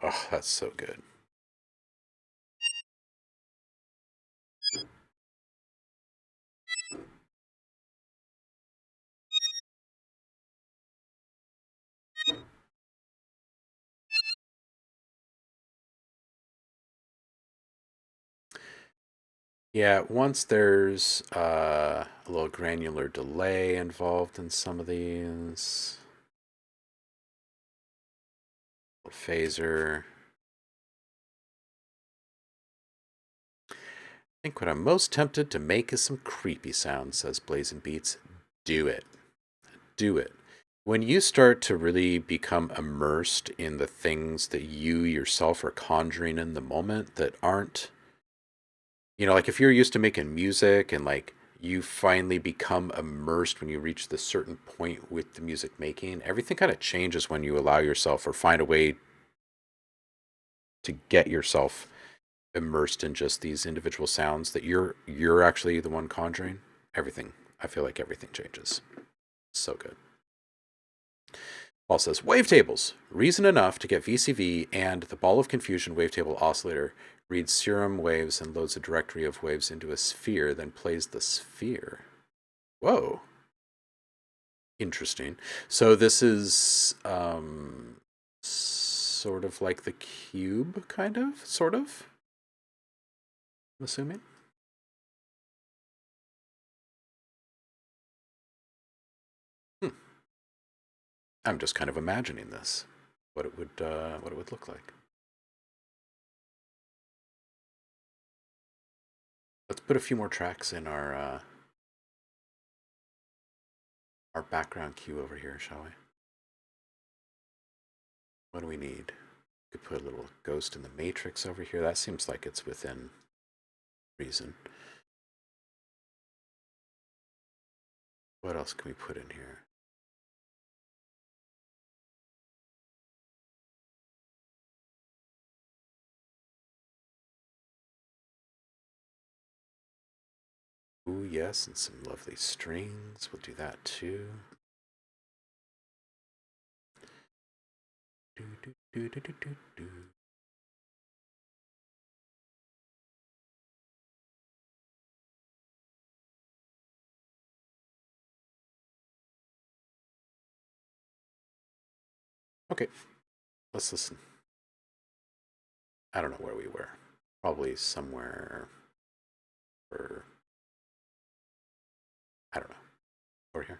Oh, that's so good. Yeah, once there's a little granular delay involved in some of these, phaser. I think what I'm most tempted to make is some creepy sounds, says Blazing Beats. Do it. Do it. When you start to really become immersed in the things that you yourself are conjuring in the moment that aren't, like if you're used to making music and like you finally become immersed when you reach this certain point with the music making, everything kind of changes when you allow yourself or find a way to get yourself immersed in just these individual sounds that you're actually the one conjuring. Everything, I feel like everything changes. So good. Paul says, wavetables. Reason enough to get VCV and the ball of confusion wavetable oscillator reads serum waves and loads a directory of waves into a sphere, then plays the sphere. Whoa. Interesting. So this is sort of like the cube, kind of, sort of, I'm assuming. I'm just kind of imagining this, what it would look like. Let's put a few more tracks in our background cue over here, shall we? What do we need? We could put a little ghost in the matrix over here. That seems like it's within reason. What else can we put in here? Ooh, yes, and some lovely strings. We'll do that too. Do, do, do, do, do, do, do. Okay, let's listen. I don't know where we were. Probably somewhere or I don't know. Over here.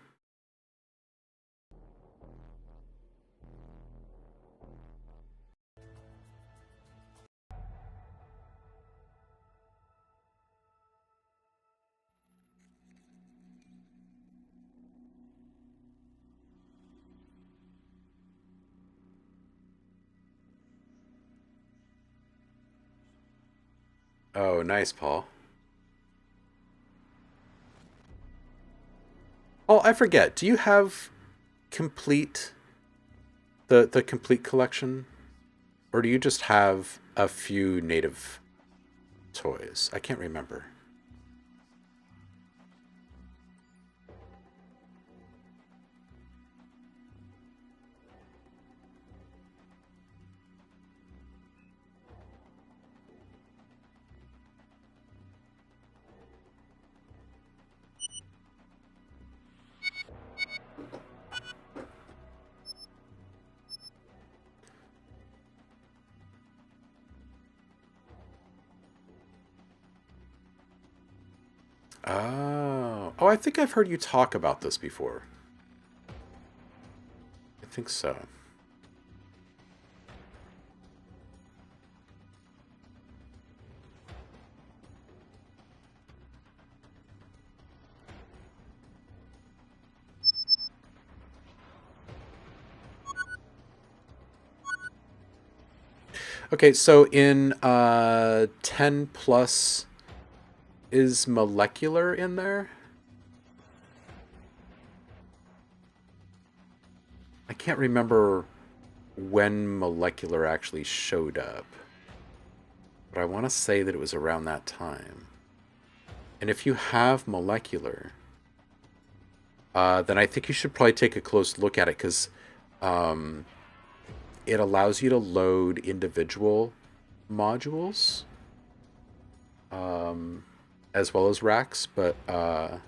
Oh, nice, Paul. Oh, I forget. Do you have complete the complete collection, or do you just have a few native toys? I can't remember. Oh, oh, I think I've heard you talk about this before. I think so. Okay, so in 10 plus, is molecular in there? I can't remember when molecular actually showed up, but I want to say that it was around that time. And if you have molecular, then I think you should probably take a close look at it because um, it allows you to load individual modules as well as racks, but I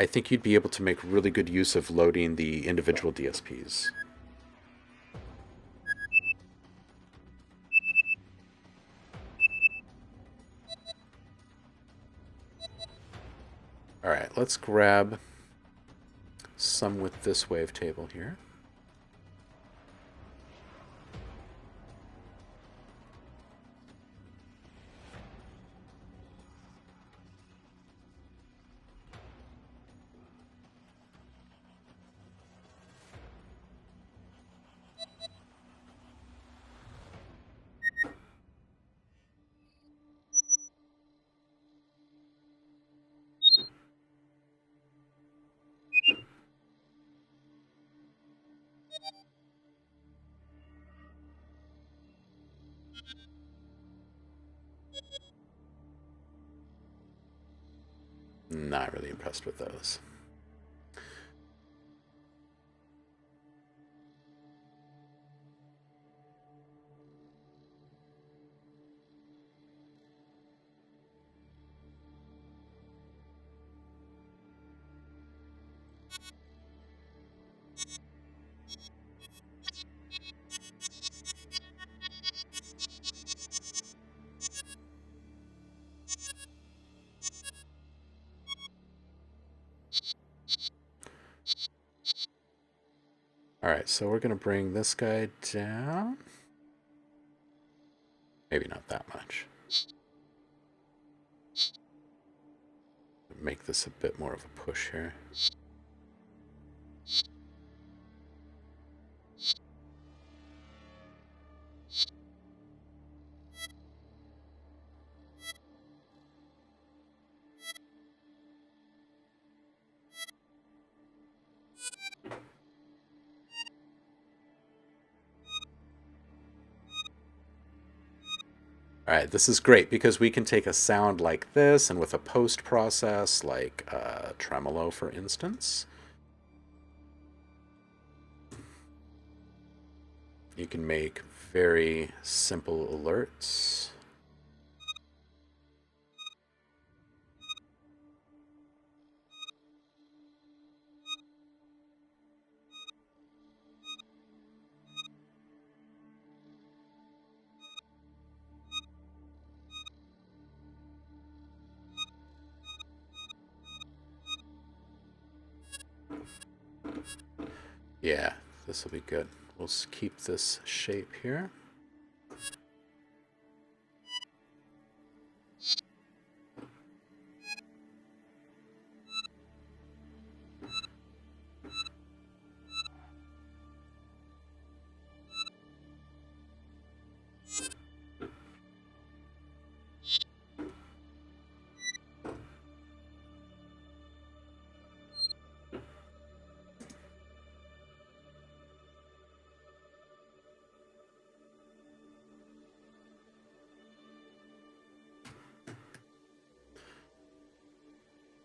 think you'd be able to make really good use of loading the individual DSPs. All right, let's grab some with this wavetable here. Not really impressed with those. All right, so we're going to bring this guy down. Maybe not that much. Make this a bit more of a push here. All right, this is great because we can take a sound like this and with a post process like tremolo, for instance, you can make very simple alerts. Yeah, this will be good. We'll keep this shape here.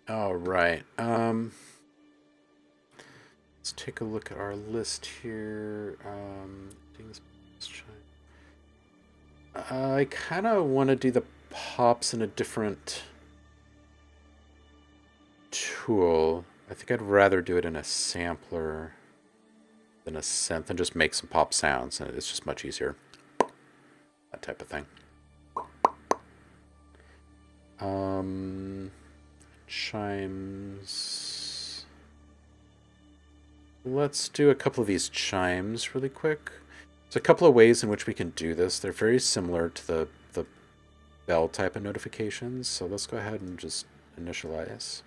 All right. Let's take a look at our list here. I kind of want to do the pops in a different tool. I think I'd rather do it in a sampler than a synth and just make some pop sounds. And it's just much easier. That type of thing. Chimes. Let's do a couple of these chimes really quick. There's a couple of ways in which we can do this. They're very similar to the bell type of notifications. So let's go ahead and just initialize.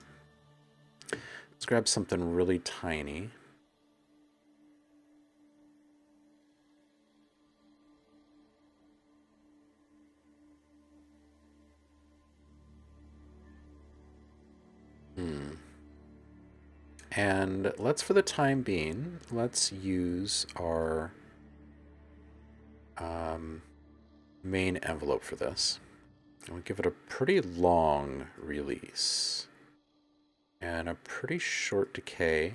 Let's grab something really tiny. And let's, for the time being, let's use our main envelope for this. And we'll give it a pretty long release and a pretty short decay.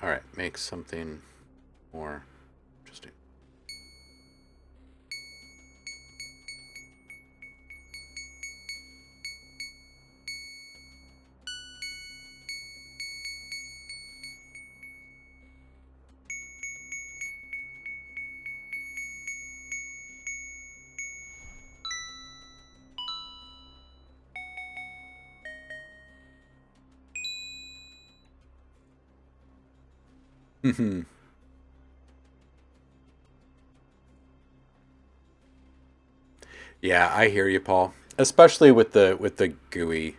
All right, make something more interesting. Yeah, I hear you, Paul. Especially with the GUI.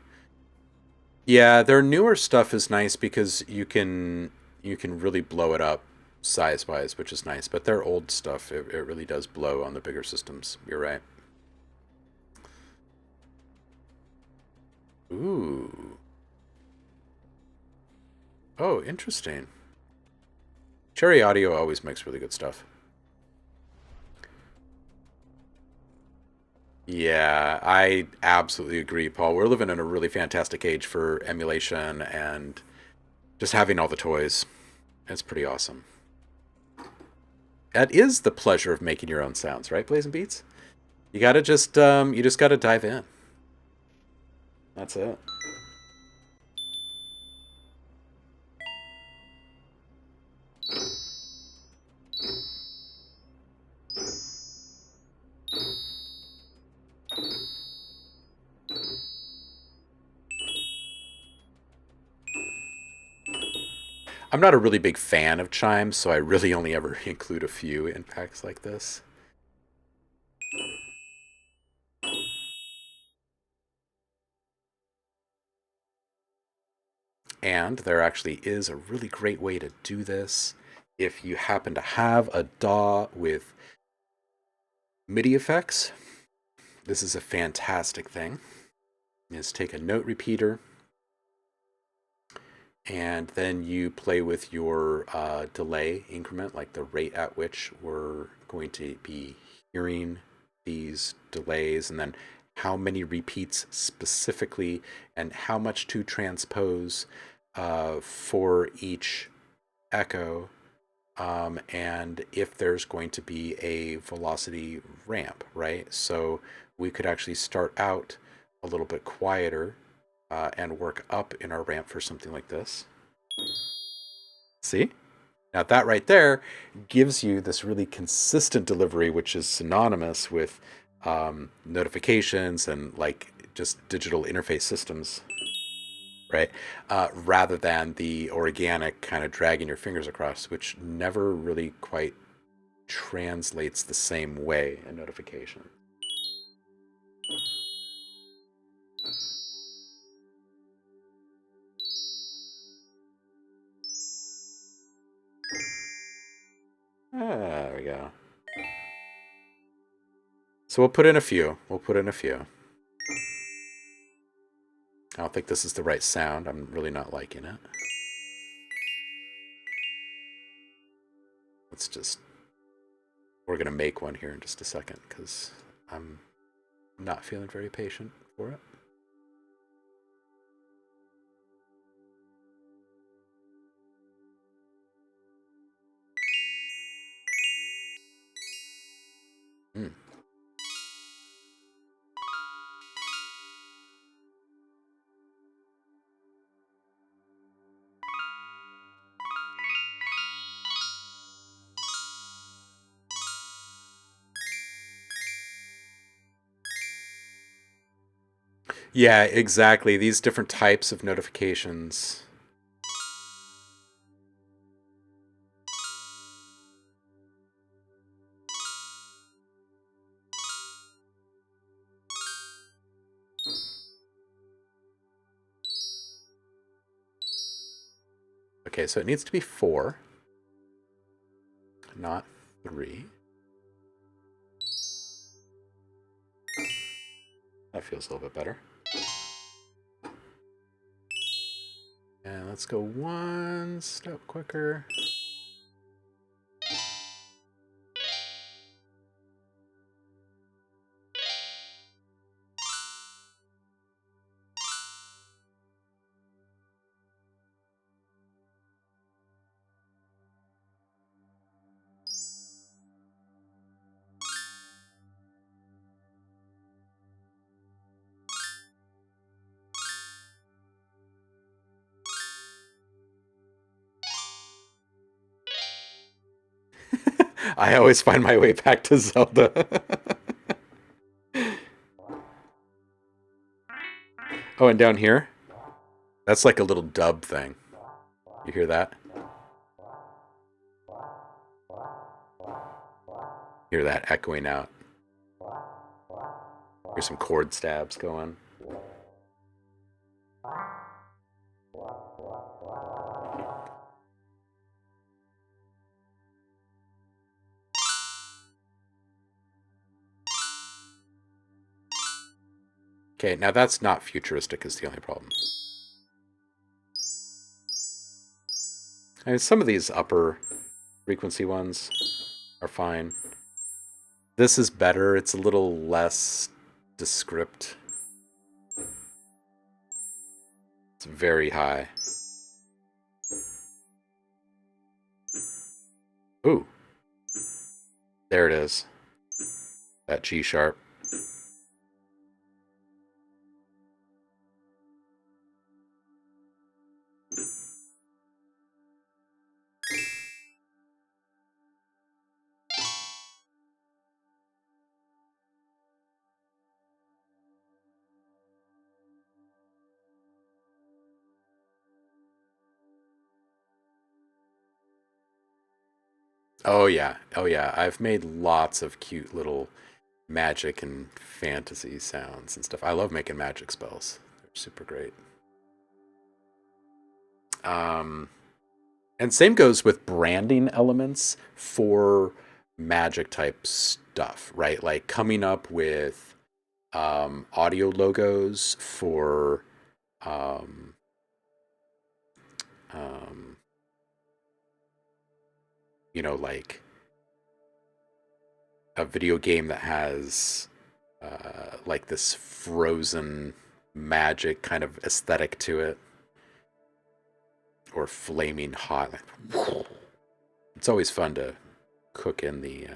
Yeah, their newer stuff is nice because you can really blow it up size wise, which is nice. But their old stuff, it really does blow on the bigger systems. You're right. Ooh. Oh, interesting. Cherry Audio always makes really good stuff. Yeah, I absolutely agree, Paul. We're living in a really fantastic age for emulation and just having all the toys. It's pretty awesome. That is the pleasure of making your own sounds, right, Blazing Beats? You just gotta dive in. That's it. I'm not a really big fan of chimes, so I really only ever include a few in packs like this. And there actually is a really great way to do this. If you happen to have a DAW with MIDI effects, this is a fantastic thing. Is take a note repeater, and then you play with your delay increment, like the rate at which we're going to be hearing these delays, and then how many repeats specifically, and how much to transpose for each echo, and if there's going to be a velocity ramp, right? So we could actually start out a little bit quieter and work up in our ramp for something like this. See? Now that right there gives you this really consistent delivery, which is synonymous with notifications and like just digital interface systems, right? Rather than the organic kind of dragging your fingers across, which never really quite translates the same way in notification. There we go. So we'll put in a few. We'll put in a few. I don't think this is the right sound. I'm really not liking it. Let's just... We're going to make one here in just a second because I'm not feeling very patient for it. Hmm. Yeah, exactly. These different types of notifications. Okay, so it needs to be 4, not 3. That feels a little bit better. And let's go one step quicker. I always find my way back to Zelda. Oh, and down here, that's like a little dub thing. You hear that? Hear that echoing out. Here's some chord stabs going. Okay, now that's not futuristic is the only problem. I mean, some of these upper frequency ones are fine. This is better. It's a little less descript. It's very high. Ooh. There it is. That G sharp. Oh yeah. Oh yeah. I've made lots of cute little magic and fantasy sounds and stuff. I love making magic spells. They're super great. Um, and same goes with branding elements for magic type stuff, right? Like coming up with audio logos for um, um, like a video game that has like this frozen magic kind of aesthetic to it, or flaming hot. It's always fun to cook in the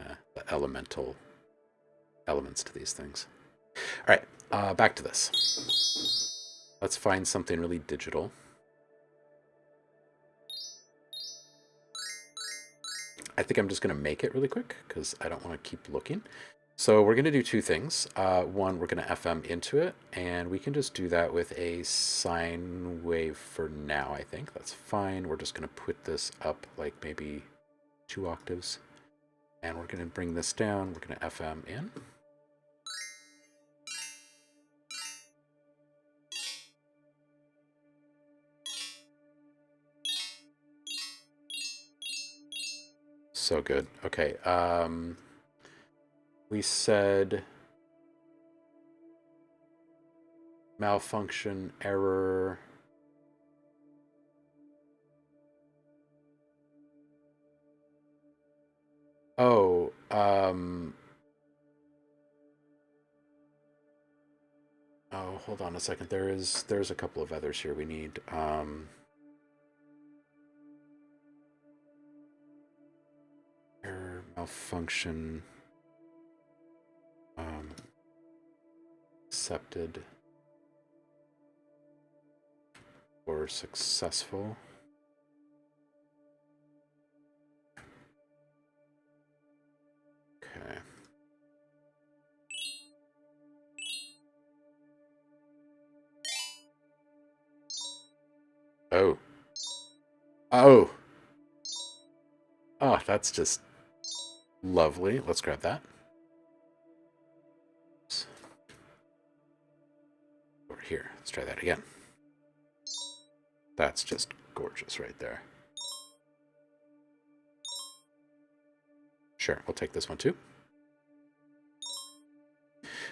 elemental elements to these things. All right, back to this. Let's find something really digital. I think I'm just going to make it really quick because I don't want to keep looking. So we're going to do two things. One, we're going to FM into it, and we can just do that with a sine wave for now, I think. That's fine. We're just going to put this up like maybe 2 octaves. And we're going to bring this down. We're going to FM in. So good. Okay. We said malfunction, error. Oh, oh, hold on a second. There's a couple of others here we need. Error, malfunction, accepted or successful. Okay. Oh. Oh. Oh, that's just lovely. Let's grab that. Over here. Let's try that again. That's just gorgeous right there. Sure, we'll take this one too.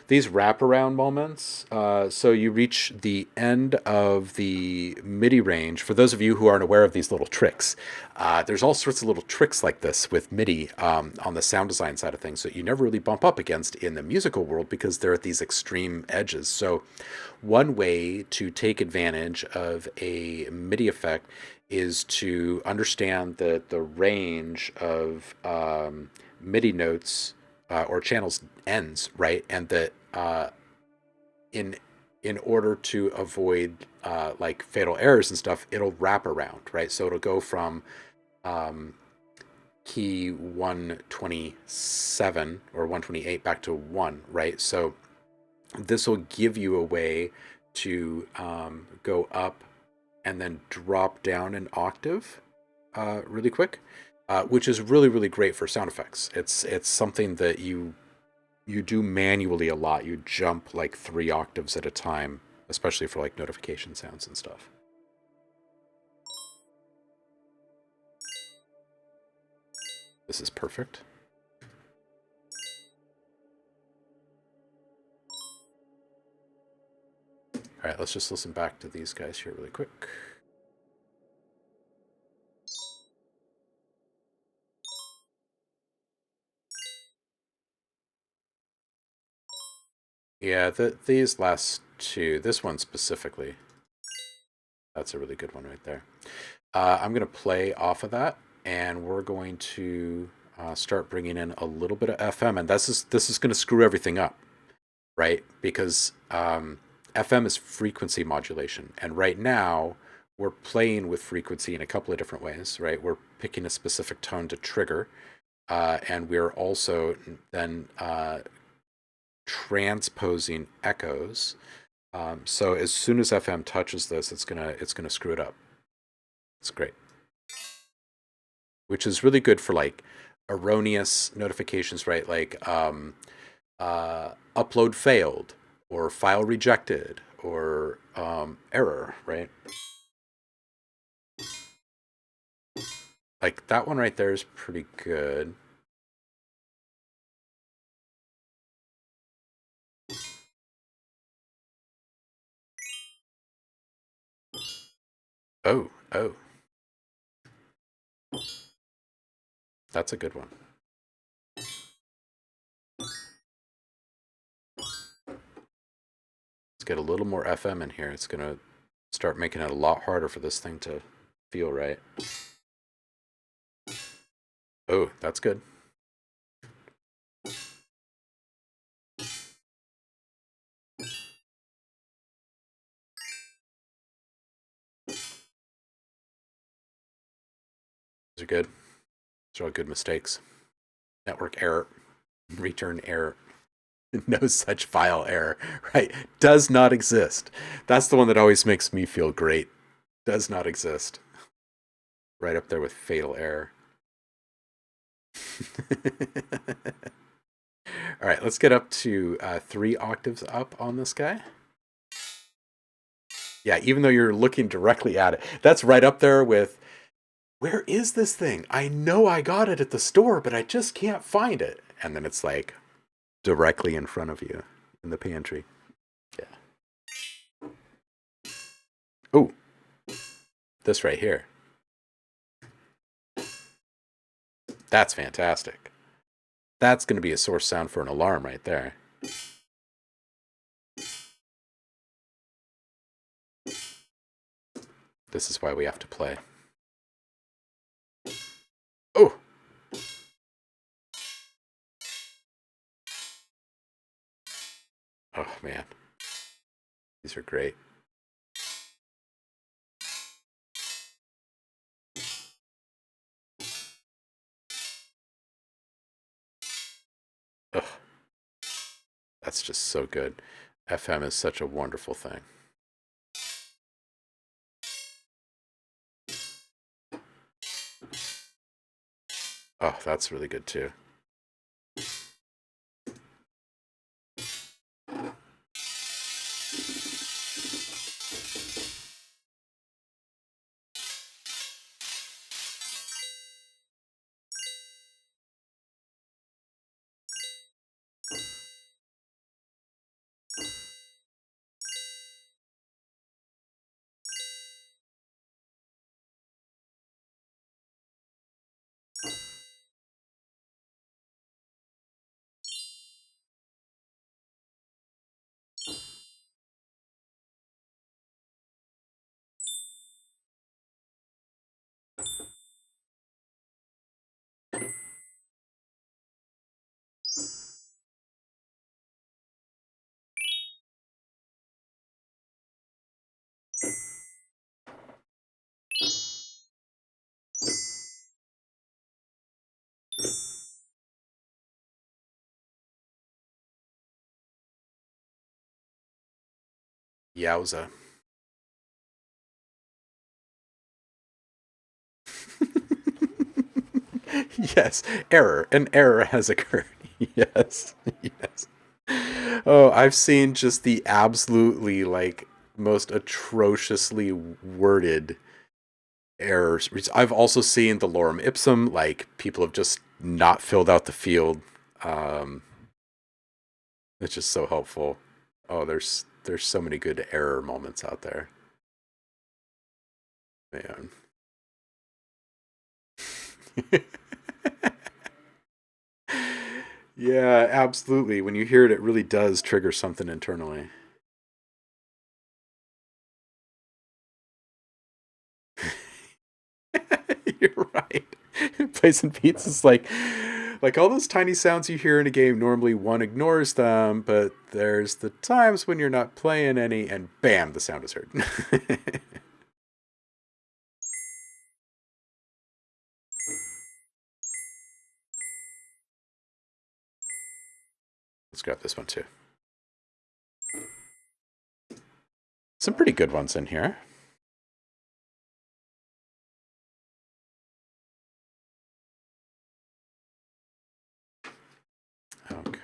These wraparound moments, so you reach the end of the MIDI range. For those of you who aren't aware of these little tricks, there's all sorts of little tricks like this with MIDI on the sound design side of things that you never really bump up against in the musical world because they're at these extreme edges. So one way to take advantage of a MIDI effect is to understand the range of MIDI notes or channels ends, right? And that in order to avoid like fatal errors and stuff, it'll wrap around, right? So it'll go from key 127 or 128 back to 1, right? So this will give you a way to go up and then drop down an octave really quick, which is really, really great for sound effects. It's something that you do manually a lot. You jump like 3 octaves at a time, especially for like notification sounds and stuff. This is perfect. All right, let's just listen back to these guys here really quick. Yeah, these last two, this one specifically, that's a really good one right there. I'm going to play off of that, and we're going to start bringing in a little bit of FM, and this is going to screw everything up, right? Because FM is frequency modulation, and right now we're playing with frequency in a couple of different ways, right? We're picking a specific tone to trigger, and we're also then transposing echoes. So as soon as FM touches this, it's gonna screw it up. It's great, which is really good for like erroneous notifications, right? Like upload failed or file rejected or error, right? Like that one right there is pretty good. Oh, oh. That's a good one. Let's get a little more FM in here. It's going to start making it a lot harder for this thing to feel right. Oh, that's good. These are good. These are all good mistakes. Network error. Return error. No such file error. Right. Does not exist. That's the one that always makes me feel great. Does not exist. Right up there with fatal error. All right, let's get up to 3 octaves up on this guy. Yeah, even though you're looking directly at it, that's right up there with, where is this thing? I know I got it at the store, but I just can't find it. And then it's like directly in front of you in the pantry. Yeah. Oh, this right here. That's fantastic. That's going to be a source sound for an alarm right there. This is why we have to play. Oh! Oh, man. These are great. Ugh. That's just so good. FM is such a wonderful thing. Oh, that's really good too. Yowza. Yes, error. An error has occurred. Yes, yes. Oh, I've seen just the absolutely like most atrociously worded errors. I've also seen the lorem ipsum, like people have just not filled out the field. Um, it's just so helpful. Oh, there's so many good error moments out there, man. Yeah, absolutely. When you hear it, it really does trigger something internally. You're right. Placing beats is like all those tiny sounds you hear in a game. Normally, one ignores them, but there's the times when you're not playing any, and bam, the sound is heard. Let's grab this one too. Some pretty good ones in here. Okay.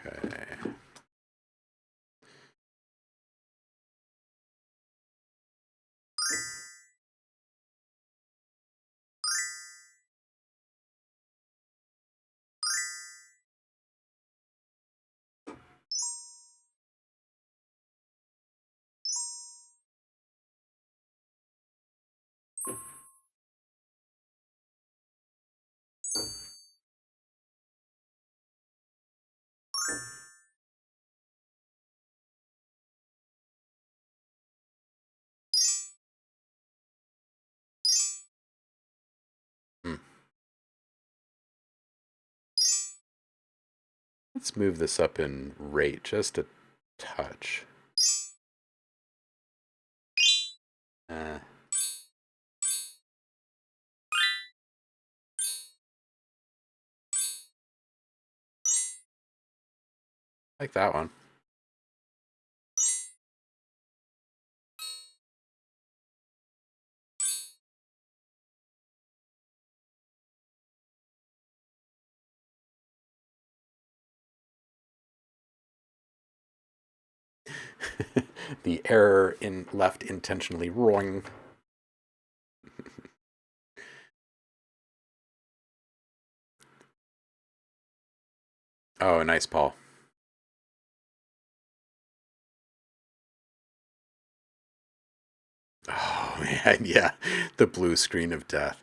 Let's move this up in rate just a touch. Uh, like that one. The error in left intentionally wrong. Oh, nice, Paul. Oh man, yeah, the blue screen of death.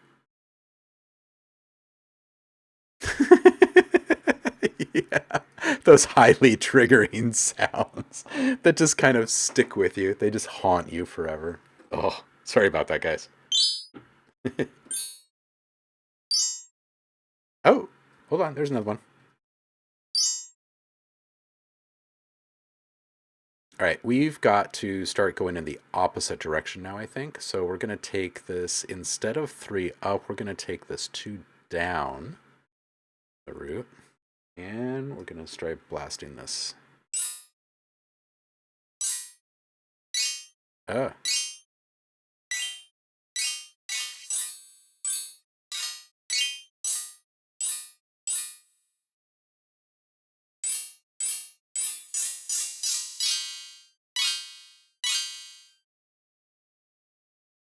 Yeah, those highly triggering sounds that just kind of stick with you. They just haunt you forever. Oh, sorry about that, guys. Oh, hold on. There's another one. All right, we've got to start going in the opposite direction now, I think. So we're going to take this, instead of 3 up, we're going to take this 2 down the root. And we're going to start blasting this. Oh,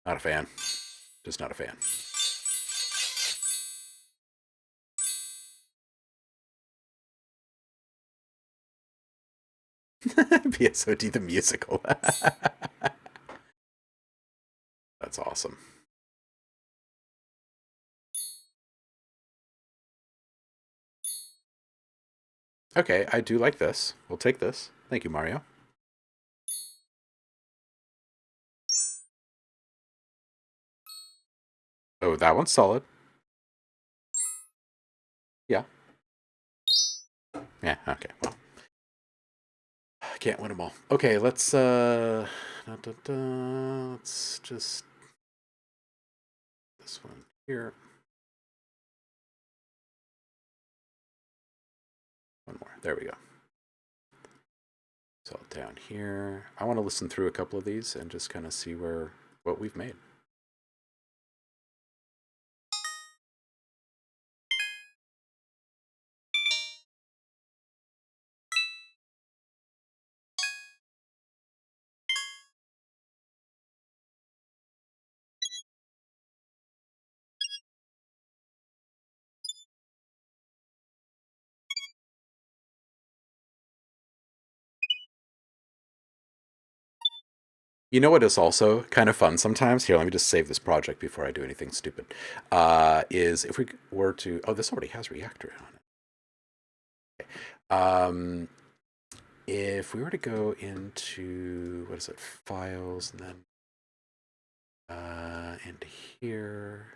not a fan. Just not a fan. PSOD the musical. That's awesome. Okay, I do like this. We'll take this. Thank you, Mario. Oh, that one's solid. Yeah. Yeah, okay. Well, I can't win them all. Okay, let's let's just this one here. One more. There we go. So down here. I want to listen through a couple of these and just kind of see what we've made. You know what is also kind of fun sometimes? Here, let me just save this project before I do anything stupid. Is if we were to... Oh, this already has reactor on it. Okay. If we were to go into... What is it? Files, and then... into here...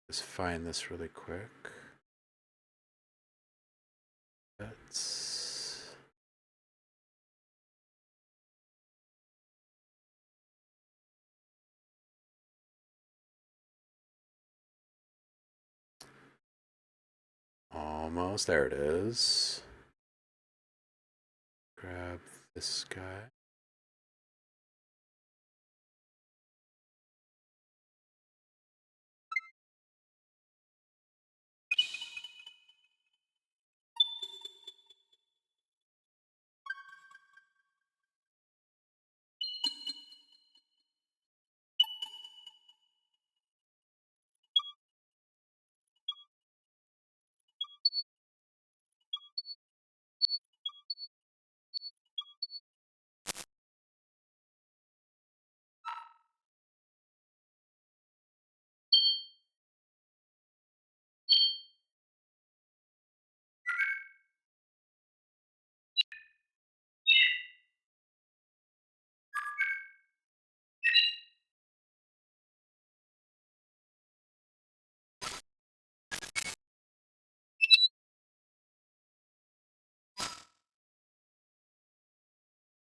Just find this really quick. That's... Almost. There it is. Grab this guy.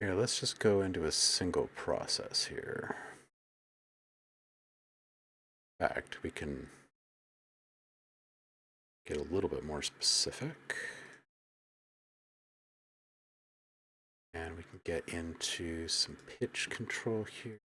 Here, let's just go into a single process here. In fact, we can get a little bit more specific. And we can get into some pitch control here.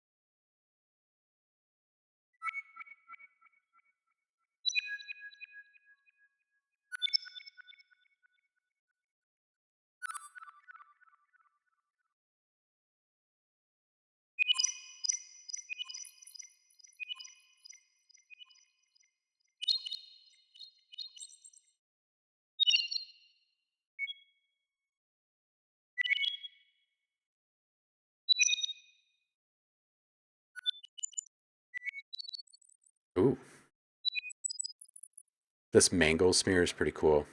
Ooh. This mangle smear is pretty cool.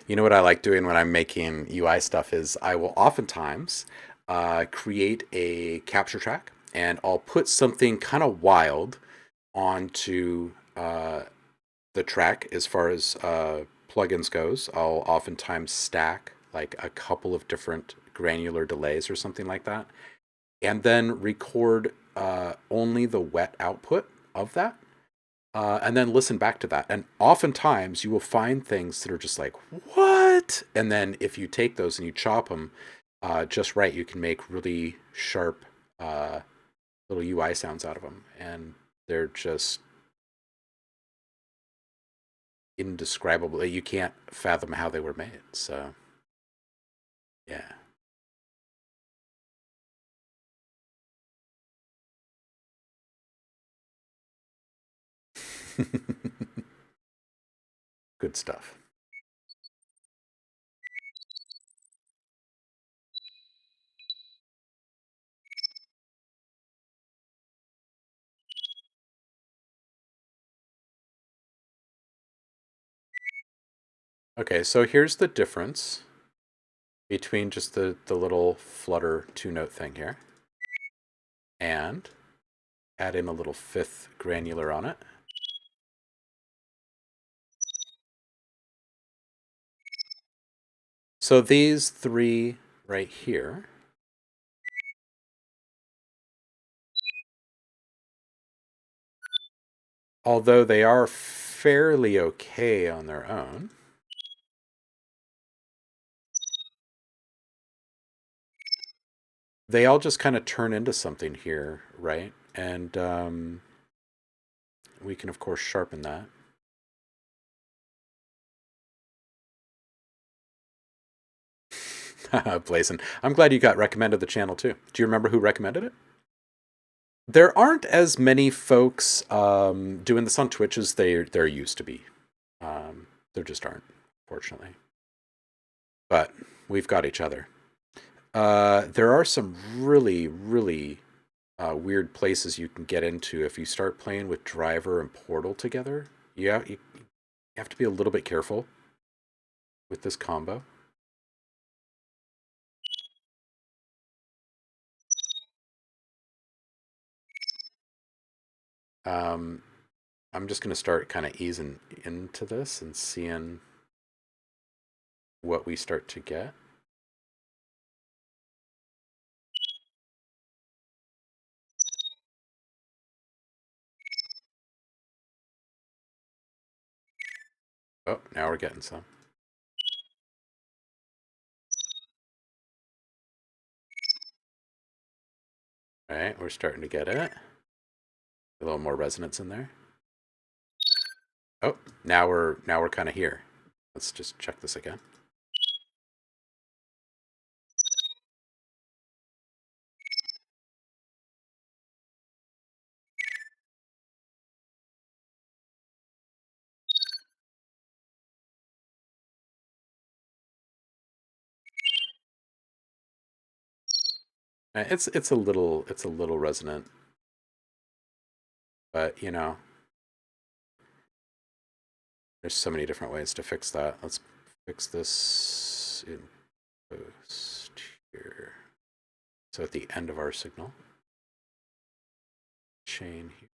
You know what I like doing when I'm making UI stuff is I will oftentimes create a capture track and I'll put something kind of wild onto the track as far as plugins goes. I'll oftentimes stack like a couple of different granular delays or something like that, and then record only the wet output of that, and then listen back to that. And oftentimes you will find things that are just like, what? And then if you take those and you chop them just right, you can make really sharp little UI sounds out of them. And they're just indescribable. You can't fathom how they were made. So, yeah. Good stuff. Okay, so here's the difference between just the little flutter 2-note thing here and add in a little fifth granular on it. So these three right here, although they are fairly okay on their own, they all just kind of turn into something here, right? And we can, of course, sharpen that. Blazing. I'm glad you got recommended the channel too. Do you remember who recommended it? There aren't as many folks doing this on Twitch as there used to be. There just aren't, fortunately. But we've got each other. There are some really weird places you can get into if you start playing with Driver and Portal together. Yeah, you have to be a little bit careful with this combo. Um, I'm just going to start kind of easing into this and seeing what we start to get. Oh, now we're getting some. All right, we're starting to get it. A little more resonance in there. Oh, now we're kind of here. Let's just check this again. It's a little resonant, but you know, there's so many different ways to fix that. Let's fix this in post here. So at the end of our signal, chain here.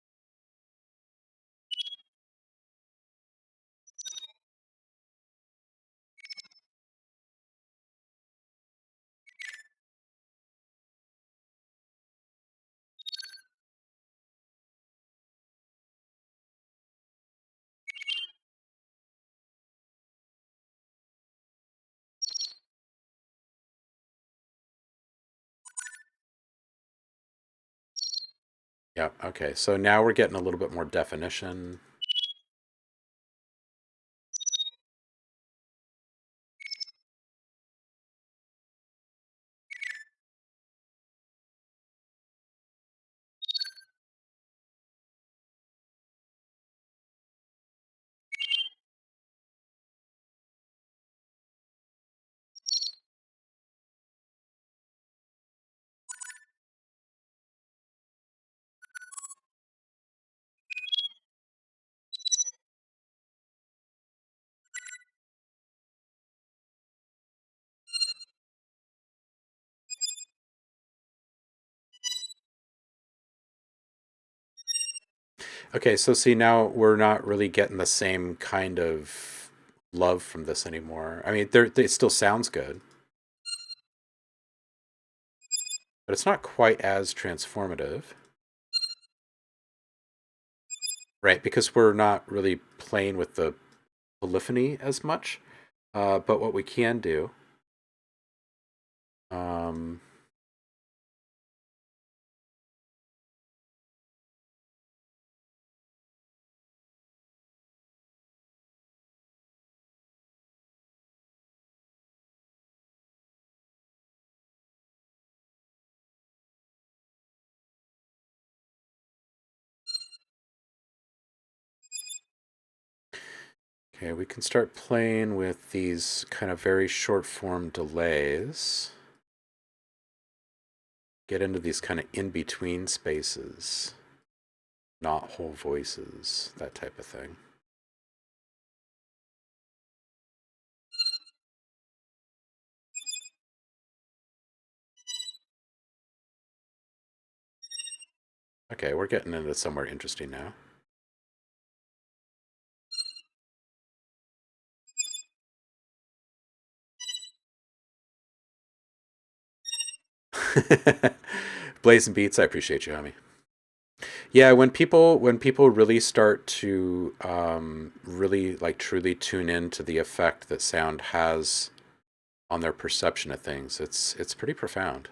Yeah, okay. So now we're getting a little bit more definition. Okay, so see, now we're not really getting the same kind of love from this anymore. I mean, it still sounds good, but it's not quite as transformative, right? Because we're not really playing with the polyphony as much. But what we can do, um, okay, we can start playing with these kind of very short form delays. Get into these kind of in between spaces, not whole voices, that type of thing. Okay, we're getting into somewhere interesting now. Blazing beats, I appreciate you, homie. Yeah, when people really start to really like truly tune in to the effect that sound has on their perception of things, it's pretty profound.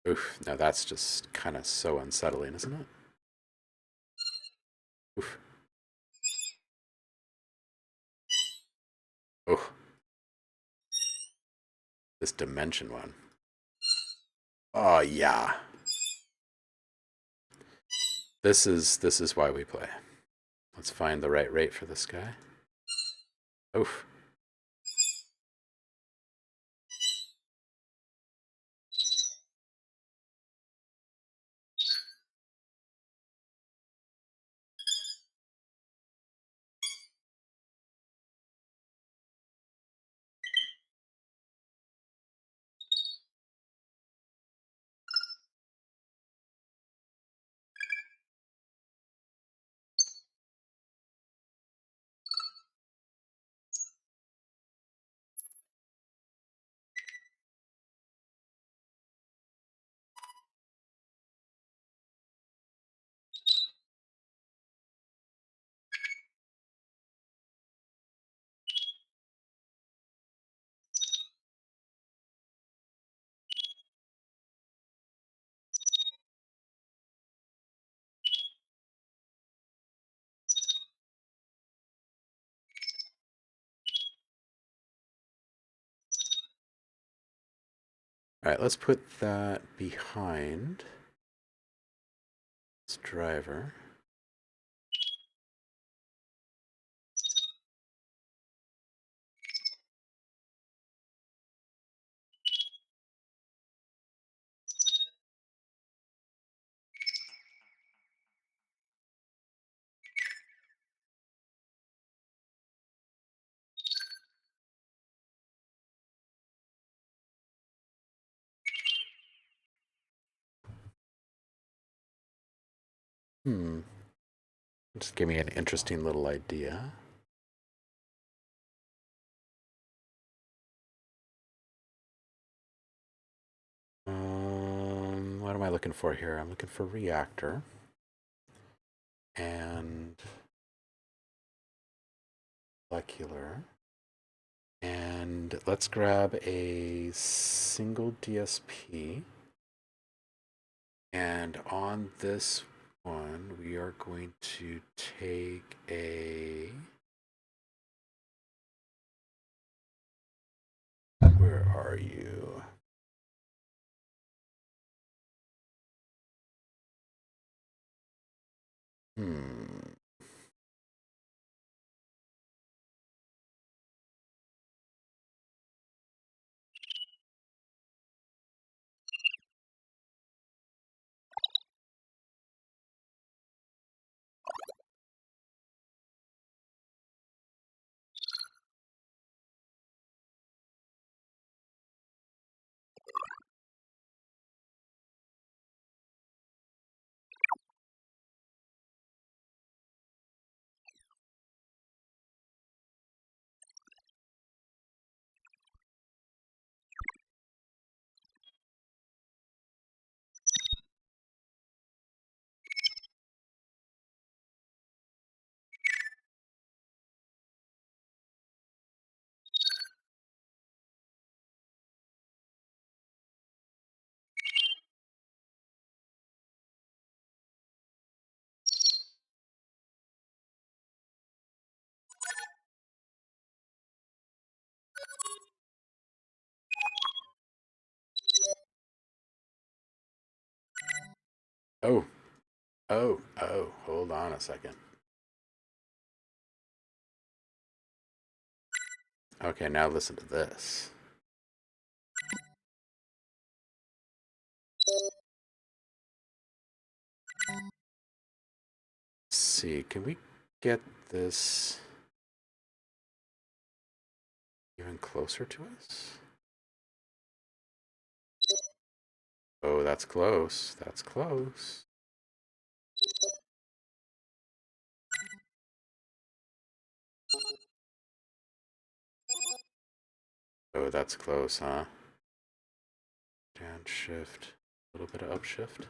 Oof, now that's just kind of so unsettling, isn't it? Oof. Oh, this dimension one. Oh yeah. This is why we play. Let's find the right rate for this guy. Oof. All right, let's put that behind this driver. Hmm. Just give me an interesting little idea. What am I looking for here? I'm looking for reactor and molecular. And let's grab a single DSP. And on this one, we are going to take a... Where are you? Oh, hold on a second. Okay, now listen to this. Let's see, can we get this even closer to us? Oh, that's close. That's close. Oh, that's close, huh? Downshift, a little bit of upshift.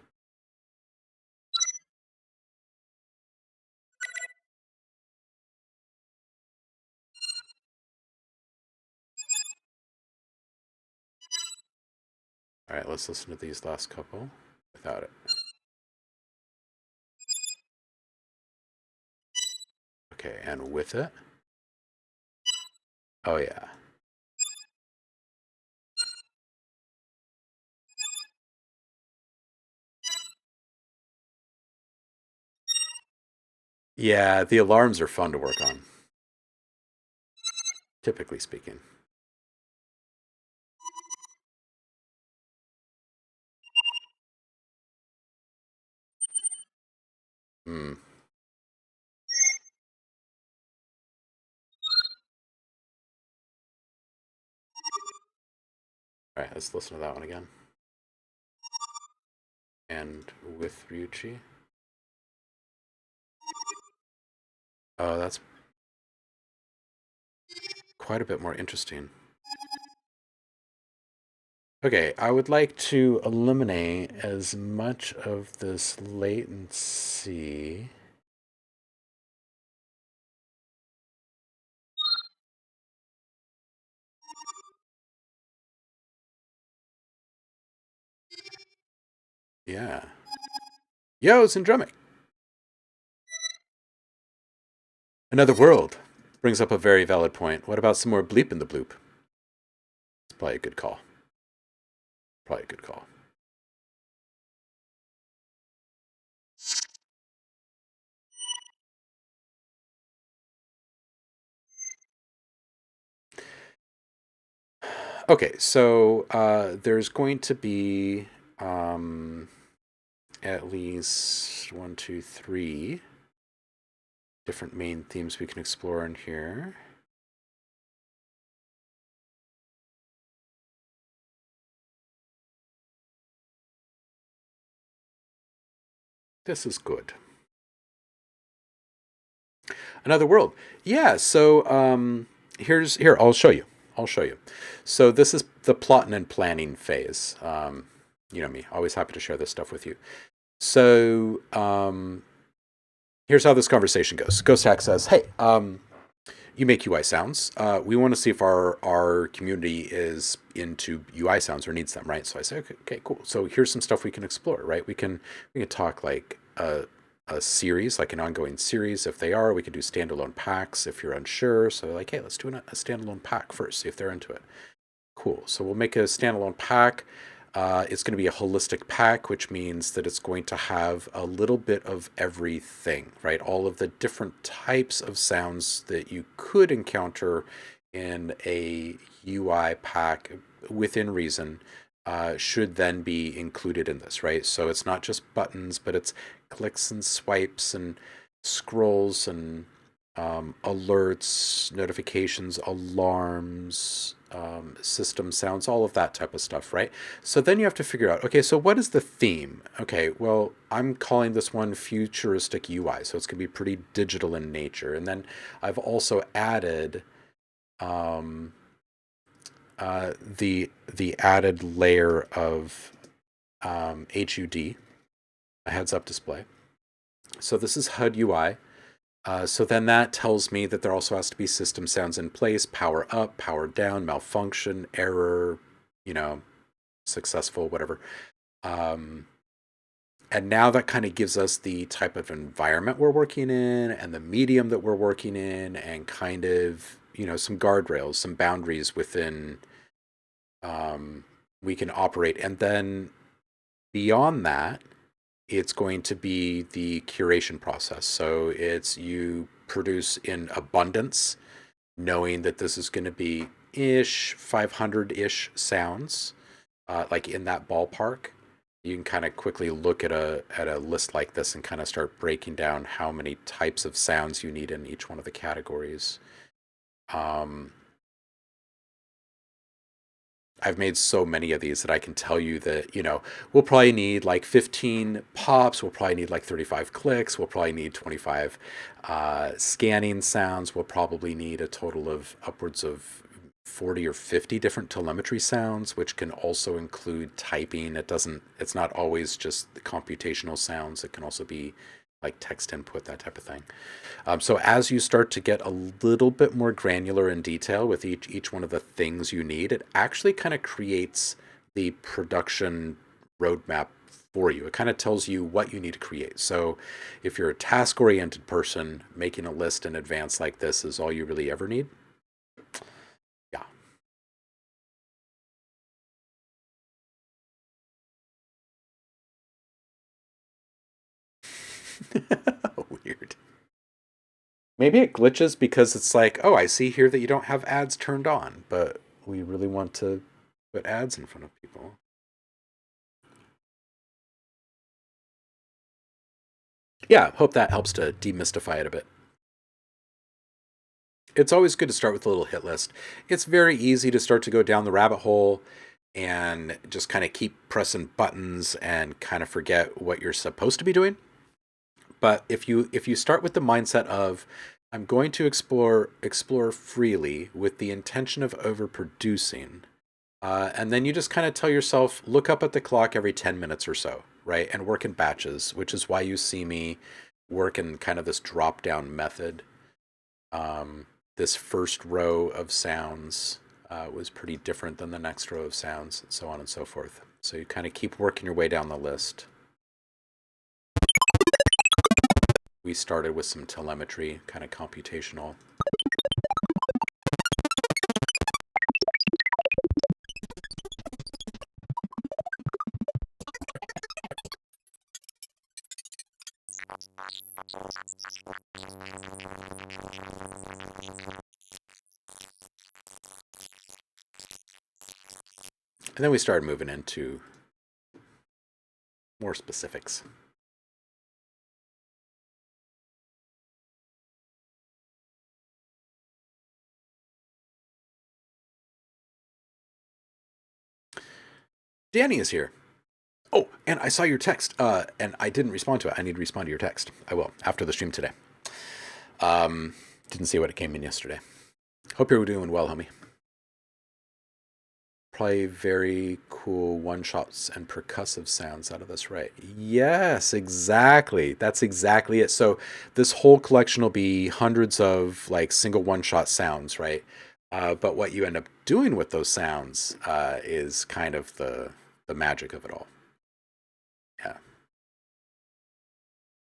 All right, let's listen to these last couple without it. Okay, and with it. Oh, yeah. Yeah, the alarms are fun to work on, typically speaking. Hmm. All right, let's listen to that one again. And with Ryuchi. Oh, that's quite a bit more interesting. Okay, I would like to eliminate as much of this latency. Yeah. Yo, Syndromic. Another world brings up a very valid point. What about some more bleep in the bloop? It's probably a good call. Probably a good call. Okay, so there's going to be at least 1, 2, 3 different main themes we can explore in here. This is good. Another world. Yeah, so here, I'll show you. So this is the plotting and planning phase. You know me, always happy to share this stuff with you. So here's how this conversation goes. Ghost Hack says, hey, You make UI sounds. We want to see if our community is into UI sounds or needs them, right? So I say, okay, cool. So here's some stuff we can explore, right? We can talk like a series, like an ongoing series. If they are, we could do standalone packs if you're unsure. So like, hey, let's do a standalone pack first, see if they're into it. Cool. So we'll make a standalone pack. It's going to be a holistic pack, which means that it's going to have a little bit of everything, right? All of the different types of sounds that you could encounter in a UI pack within reason should then be included in this, right? So it's not just buttons, but it's clicks and swipes and scrolls and alerts, notifications, alarms, system sounds, all of that type of stuff, right? So then you have to figure out, okay, so what is the theme? Okay, well, I'm calling this one futuristic UI, so it's going to be pretty digital in nature. And then I've also added um, the added layer of HUD, a heads-up display. So this is HUD UI. So then that tells me that there also has to be system sounds in place, power up, power down, malfunction, error, you know, successful, whatever. Um, and now that kind of gives us the type of environment we're working in and the medium that we're working in and kind of, some guardrails, some boundaries within we can operate. And then beyond that, it's going to be the curation process. So it's you produce in abundance, knowing that this is going to be 500-ish sounds, like in that ballpark. You can kind of quickly look at a list like this and kind of start breaking down how many types of sounds you need in each one of the categories. Um, I've made so many of these that I can tell you that, we'll probably need like 15 pops, we'll probably need like 35 clicks, we'll probably need 25 scanning sounds, we'll probably need a total of upwards of 40 or 50 different telemetry sounds, which can also include typing. It's not always just the computational sounds, it can also be like text input, that type of thing. So as you start to get a little bit more granular in detail with each one of the things you need, it actually kind of creates the production roadmap for you. It kind of tells you what you need to create. So if you're a task-oriented person, making a list in advance like this is all you really ever need. Yeah. Weird. Maybe it glitches because it's like, oh, I see here that you don't have ads turned on, but we really want to put ads in front of people. Yeah, hope that helps to demystify it a bit. It's always good to start with a little hit list. It's very easy to start to go down the rabbit hole and just kind of keep pressing buttons and kind of forget what you're supposed to be doing. But if you start with the mindset of I'm going to explore freely with the intention of overproducing, and then you just kind of tell yourself, look up at the clock every 10 minutes or so, right? And work in batches, which is why you see me work in kind of this drop down method. This first row of sounds was pretty different than the next row of sounds, and so on and so forth. So you kind of keep working your way down the list. We started with some telemetry, kind of computational. And then we started moving into more specifics. Danny is here. Oh, and I saw your text, and I didn't respond to it. I need to respond to your text. I will after the stream today. Didn't see what it came in yesterday. Hope you're doing well, homie. Probably very cool one-shots and percussive sounds out of this, right? Yes, exactly. That's exactly it. So this whole collection will be hundreds of like single one-shot sounds, right? But what you end up doing with those sounds is kind of the magic of it all. Yeah.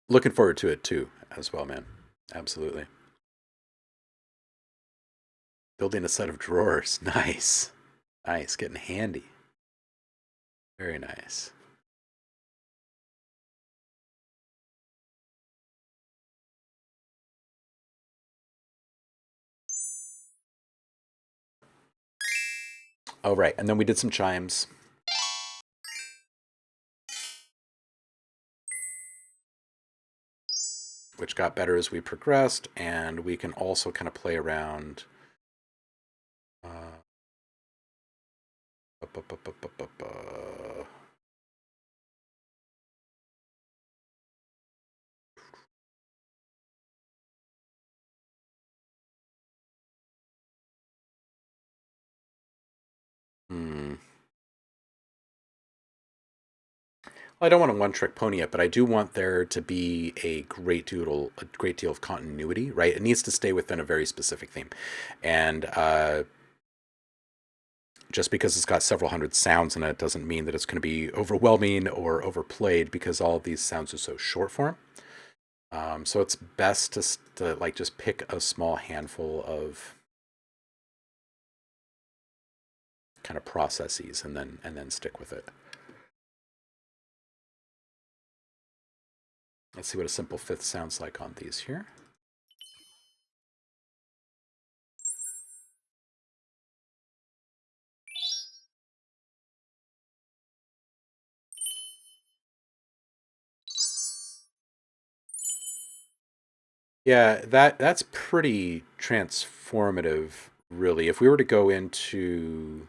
Looking forward to it too, as well, man. Absolutely. Building a set of drawers. Nice. Nice. Getting handy. Very nice. Oh, right. And then we did some chimes, which got better as we progressed. And we can also kind of play around. Uh, bu- bu- bu- bu- bu- bu- hmm. Well, I don't want a one-trick pony yet, but I do want there to be a great deal of continuity, right? It needs to stay within a very specific theme, and just because it's got several hundred sounds in it doesn't mean that it's going to be overwhelming or overplayed because all of these sounds are so short form. So it's best to like just pick a small handful of kind of processes and then stick with it. Let's see what a simple fifth sounds like on these here. Yeah, that's pretty transformative, really. If we were to go into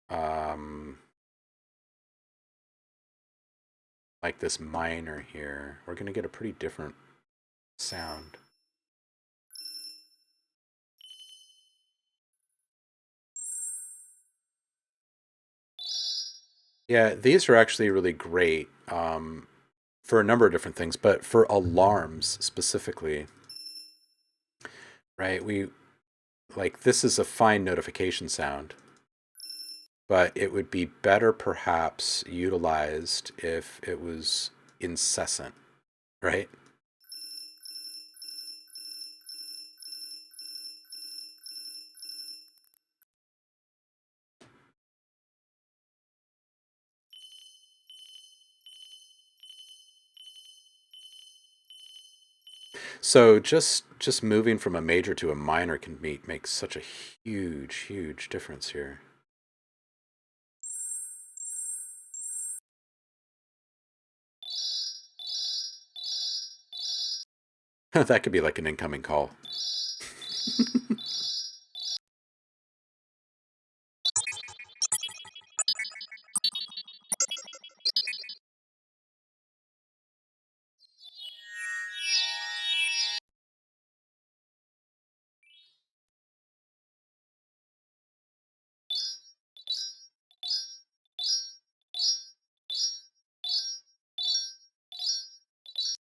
um, like this minor here, we're going to get a pretty different sound. Yeah, these are actually really great for a number of different things, but for alarms specifically, right? We like this is a fine notification sound, but it would be better perhaps utilized if it was incessant, right? So just moving from a major to a minor can make such a huge difference here. That could be like an incoming call.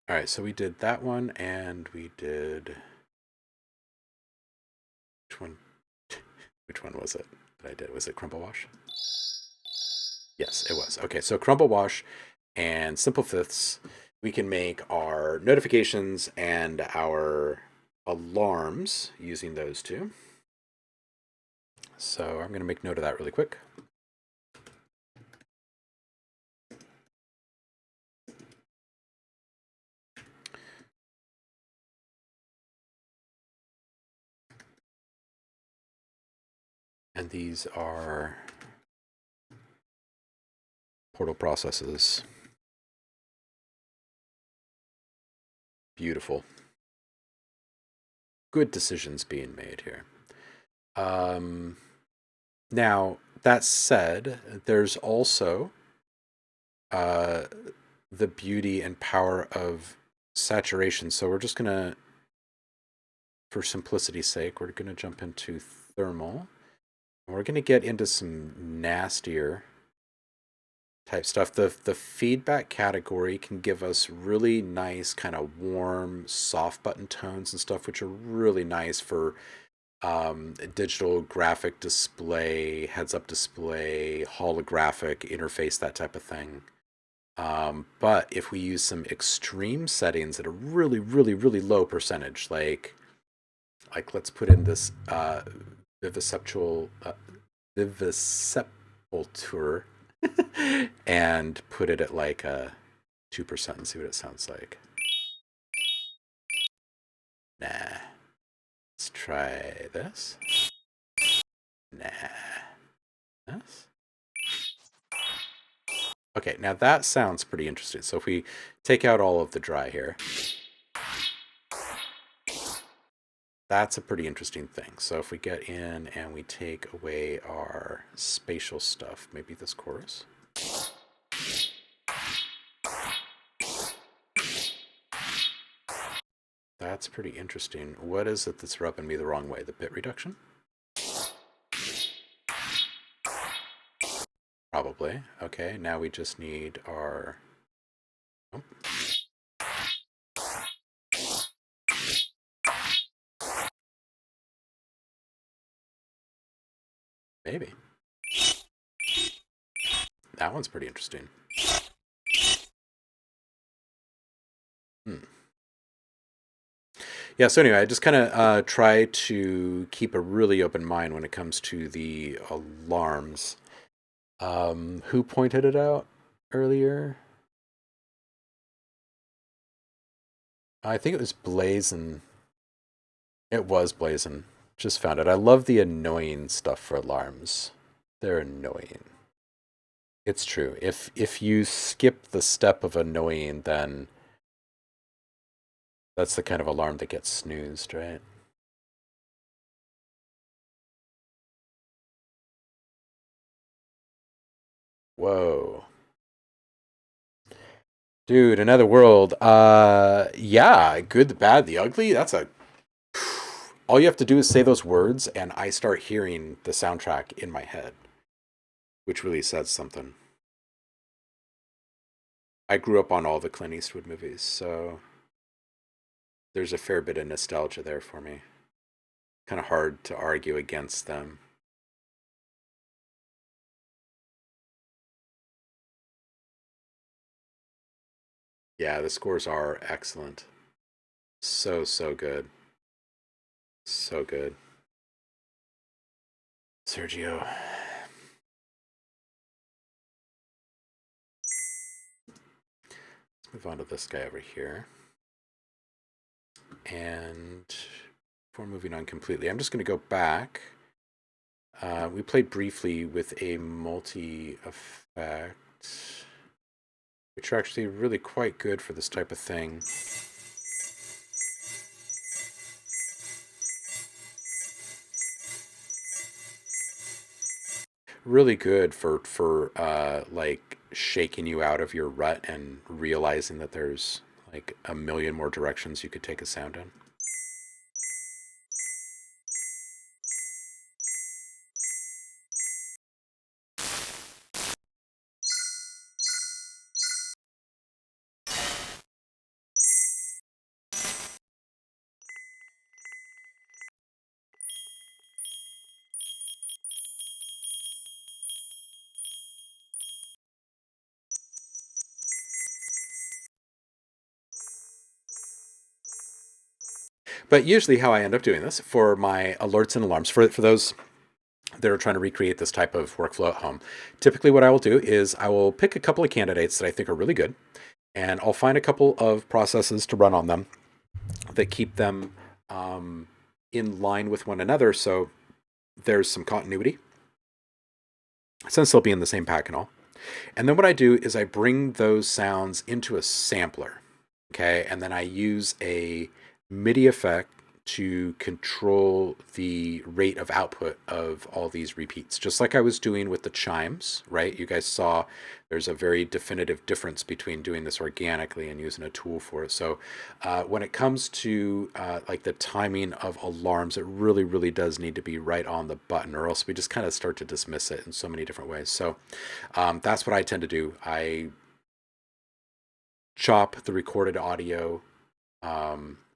All right, so we did that one, and we did which one? Which one was it that I did? Was it Crumple Wash? Yes, it was. Okay, so Crumple Wash and Simple Fifths, we can make our notifications and our alarms using those two. So I'm going to make note of that really quick. And these are portal processes. Beautiful. Good decisions being made here. Now, that said, there's also uh, the beauty and power of saturation. So we're just going to, for simplicity's sake, we're going to jump into thermal. We're going to get into some nastier type stuff. The feedback category can give us really nice kind of warm, soft button tones and stuff, which are really nice for digital graphic display, heads-up display, holographic interface, that type of thing. But if we use some extreme settings at a really, really, really low percentage, like let's put in this viviseptual vivisepulture and put it at like a 2% and see what it sounds like. Nah. Let's try this. Nah. This. Okay, now that sounds pretty interesting. So if we take out all of the dry here, that's a pretty interesting thing. So if we get in and we take away our spatial stuff, maybe this chorus. That's pretty interesting. What is it that's rubbing me the wrong way? The bit reduction? Probably. Okay, now we just need our... Oh. Maybe. That one's pretty interesting. Yeah, so anyway, I just kind of try to keep a really open mind when it comes to the alarms. Who pointed it out earlier? I think it was Blazin. It was Blazin. Just found it. I love the annoying stuff for alarms. They're annoying. It's true. If you skip the step of annoying, then that's the kind of alarm that gets snoozed, right? Whoa. Dude, another world. Yeah, good, the bad, the ugly. That's a... All you have to do is say those words, and I start hearing the soundtrack in my head, which really says something. I grew up on all the Clint Eastwood movies, so there's a fair bit of nostalgia there for me. Kind of hard to argue against them. Yeah, the scores are excellent. So, so good. So good. Sergio. Let's move on to this guy over here. And before moving on completely, I'm just going to go back. We played briefly with a multi-effect, which are actually really quite good for this type of thing. Really good for like shaking you out of your rut and realizing that there's like a million more directions you could take a sound in. But usually how I end up doing this for my alerts and alarms, for those that are trying to recreate this type of workflow at home, typically what I will do is I will pick a couple of candidates that I think are really good, and I'll find a couple of processes to run on them that keep them in line with one another, so there's some continuity, since they'll be in the same pack and all. And then what I do is I bring those sounds into a sampler, okay? And then I use a MIDI effect to control the rate of output of all these repeats, just like I was doing with the chimes, right? You guys saw there's a very definitive difference between doing this organically and using a tool for it. So when it comes to like the timing of alarms, it really, really does need to be right on the button, or else we just kind of start to dismiss it in so many different ways. So that's what I tend to do. I chop the recorded audio,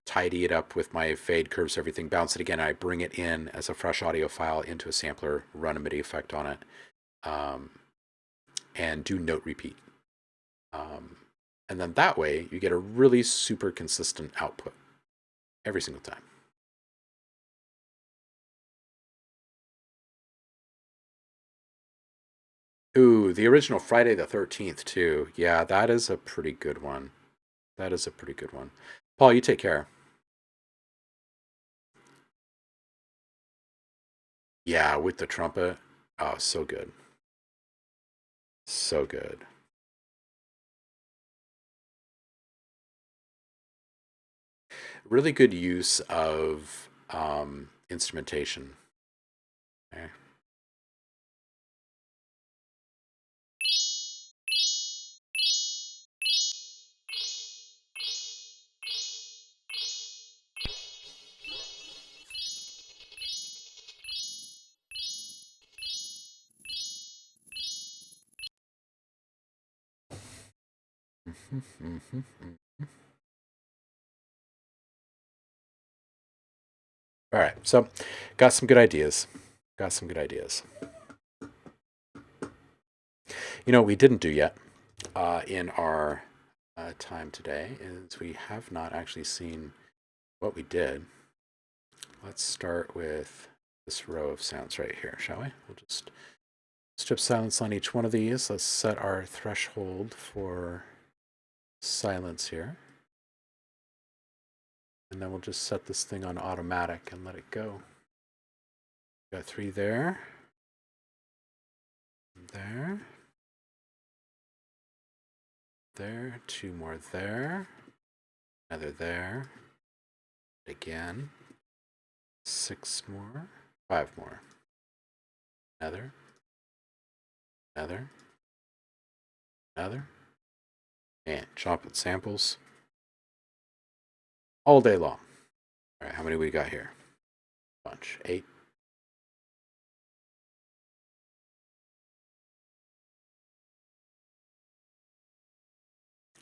tidy it up with my fade curves, everything, bounce it again. I bring it in as a fresh audio file into a sampler, run a MIDI effect on it, and do note repeat. And then that way you get a really super consistent output every single time. Ooh, the original Friday the 13th too. Yeah, that is a pretty good one. That is a pretty good one. Paul, you take care. Yeah, with the trumpet. Oh, so good. So good. Really good use of instrumentation. Okay. All right, so got some good ideas. Got some good ideas. You know, what we didn't do yet in our time today is we have not actually seen what we did. Let's start with this row of sounds right here, shall we? We'll just strip silence on each one of these. Let's set our threshold for silence here. And then we'll just set this thing on automatic and let it go. Got 3 there. There. There. 2 more there. Another there. Again. 6 more. 5 more. Another. Another. Another. And chop it samples all day long. All right, how many we got here? Bunch. 8.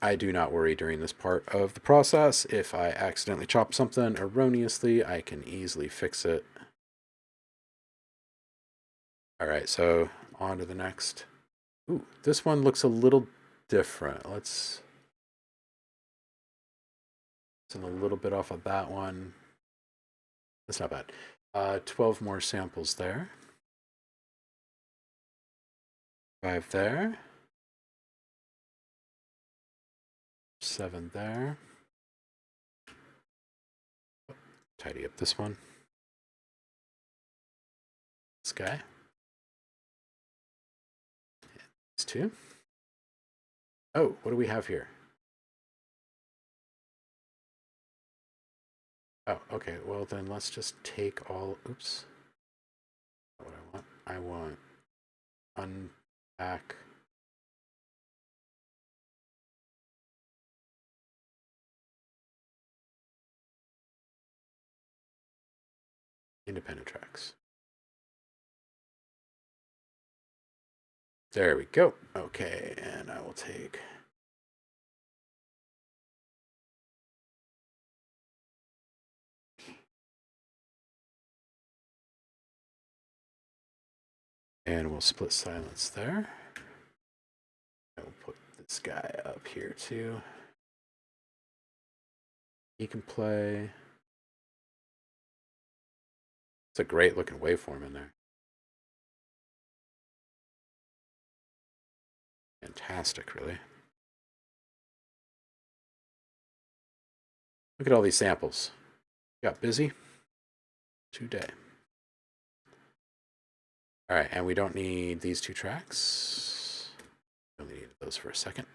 I do not worry during this part of the process. If I accidentally chop something erroneously, I can easily fix it. All right, so on to the next. Ooh, this one looks a little different. Let's send a little bit off of that one. That's not bad. 12 more samples there. 5 there. 7 there. Tidy up this one. This guy. These 2. Oh, what do we have here? Oh, okay. Well, then let's just take all. Oops. Not what I want. I want unpack. Independent tracks. There we go. Okay, and I will take. And we'll split silence there. I will put this guy up here too. He can play. It's a great looking waveform in there. Fantastic, really. Look at all these samples. Got busy today. All right, and we don't need these 2 tracks. Only need those for a second.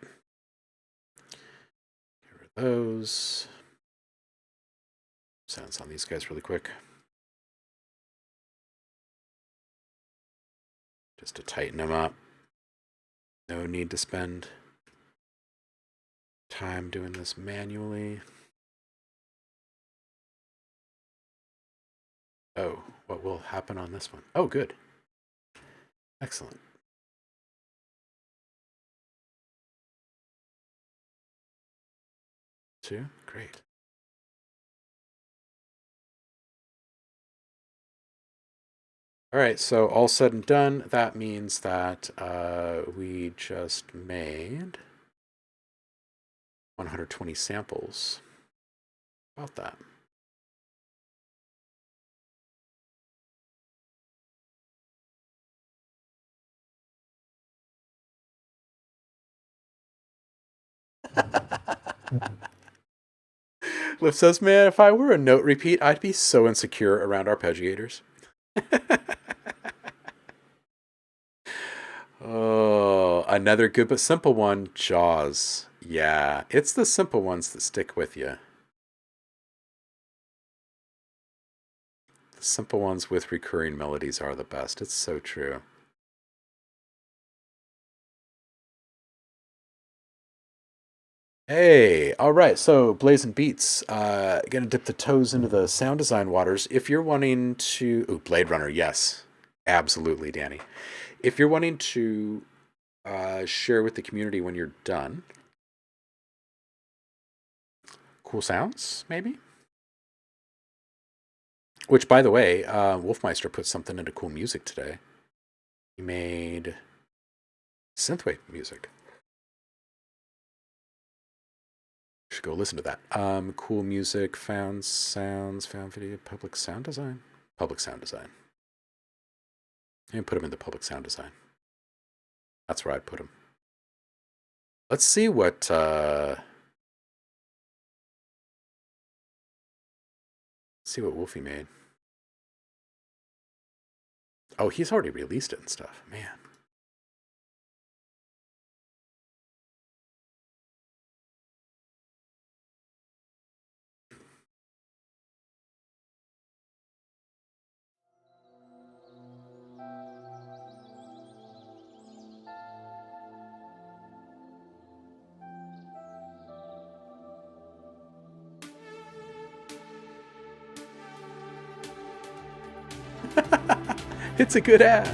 Get rid of those. sounds on these guys really quick. Just to tighten them up. No need to spend time doing this manually. Oh, what will happen on this one? Oh, good. Excellent. Two, great. All right, so all said and done, that means that we just made 120 samples. About that. Liv says, man, if I were a note repeat, I'd be so insecure around arpeggiators. Oh, another good but simple one, Jaws. Yeah, it's the simple ones that stick with you. The simple ones with recurring melodies are the best. It's so true. Hey, all right. So Blazing Beats, gonna dip the toes into the sound design waters. If you're wanting to, ooh, Blade Runner, yes, absolutely, Danny. If you're wanting to share with the community when you're done, cool sounds, maybe. Which, by the way, Wolfmeister put something into cool music today. He made synthwave music. Should go listen to that. Cool music, found sounds, found video, public sound design. Public sound design. And put him into public sound design. That's where I'd put him. Let's see what Wolfie made. Oh, he's already released it and stuff. Man. It's a good ad.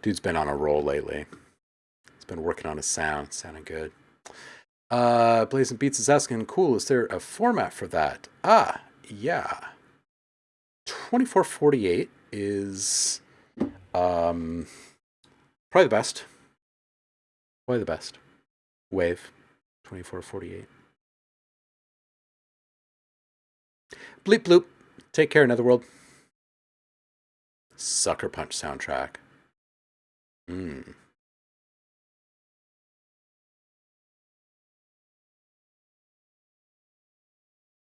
Dude's been on a roll lately. He's been working on his sound. Sounding good. Blazing Beats is asking, cool, is there a format for that? Ah, yeah. 2448 is probably the best. Probably the best. Wave. 2448. Bleep bloop. Take care, Netherworld. Sucker Punch soundtrack.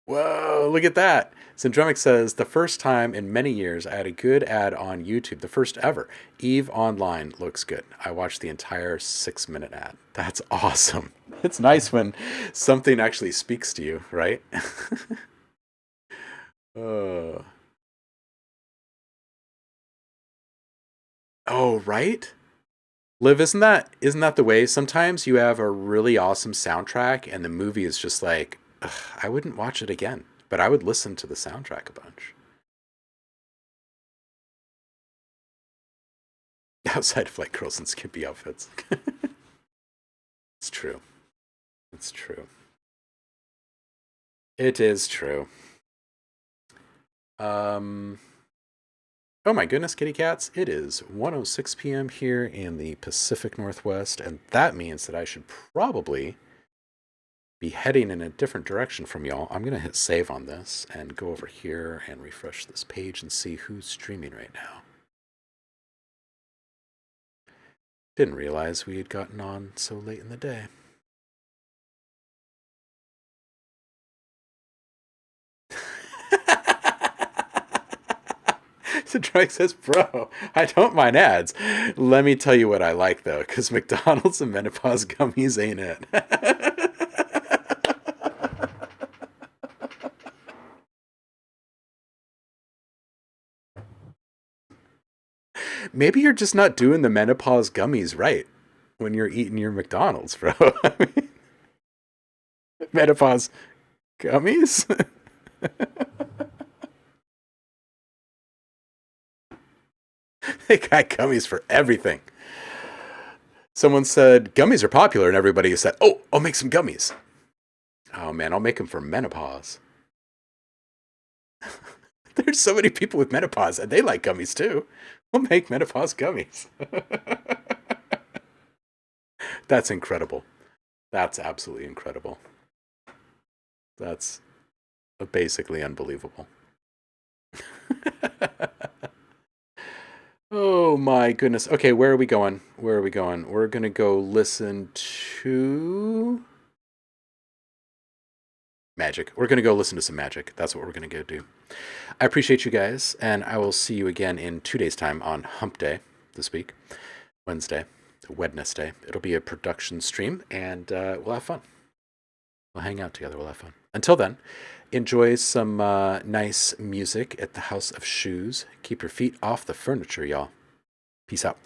Whoa, look at that. Syndromic says, the first time in many years I had a good ad on YouTube, the first ever. Eve Online looks good. I watched the entire 6-minute ad. That's awesome. It's nice when something actually speaks to you, right? uh, oh, right? Liv, isn't that the way? Sometimes you have a really awesome soundtrack and the movie is just like, ugh, I wouldn't watch it again, but I would listen to the soundtrack a bunch. Outside of like girls in skimpy outfits. It's true. It's true. It is true. Um, oh my goodness, kitty cats. It is 1:06 p.m. here in the Pacific Northwest, and that means that I should probably be heading in a different direction from y'all. I'm going to hit save on this and go over here and refresh this page and see who's streaming right now. Didn't realize we had gotten on so late in the day. So Drake says, bro, I don't mind ads. Let me tell you what I like, though, because McDonald's and menopause gummies ain't it. Maybe you're just not doing the menopause gummies right when you're eating your McDonald's, bro. I mean, menopause gummies? They got gummies for everything. Someone said gummies are popular, and everybody said, "Oh, I'll make some gummies." Oh man, I'll make them for menopause. There's so many people with menopause, and they like gummies too. We'll make menopause gummies. That's incredible. That's absolutely incredible. That's basically unbelievable. Oh my goodness. Okay, where are we going? Where are we going? We're going to go listen to magic. We're going to go listen to some magic. That's what we're going to go do. I appreciate you guys, and I will see you again in 2 days' time on Hump Day this week, Wednesday. It'll be a production stream, and we'll have fun. We'll hang out together. We'll have fun. Until then, enjoy some nice music at the House of Shoes. Keep your feet off the furniture, y'all. Peace out.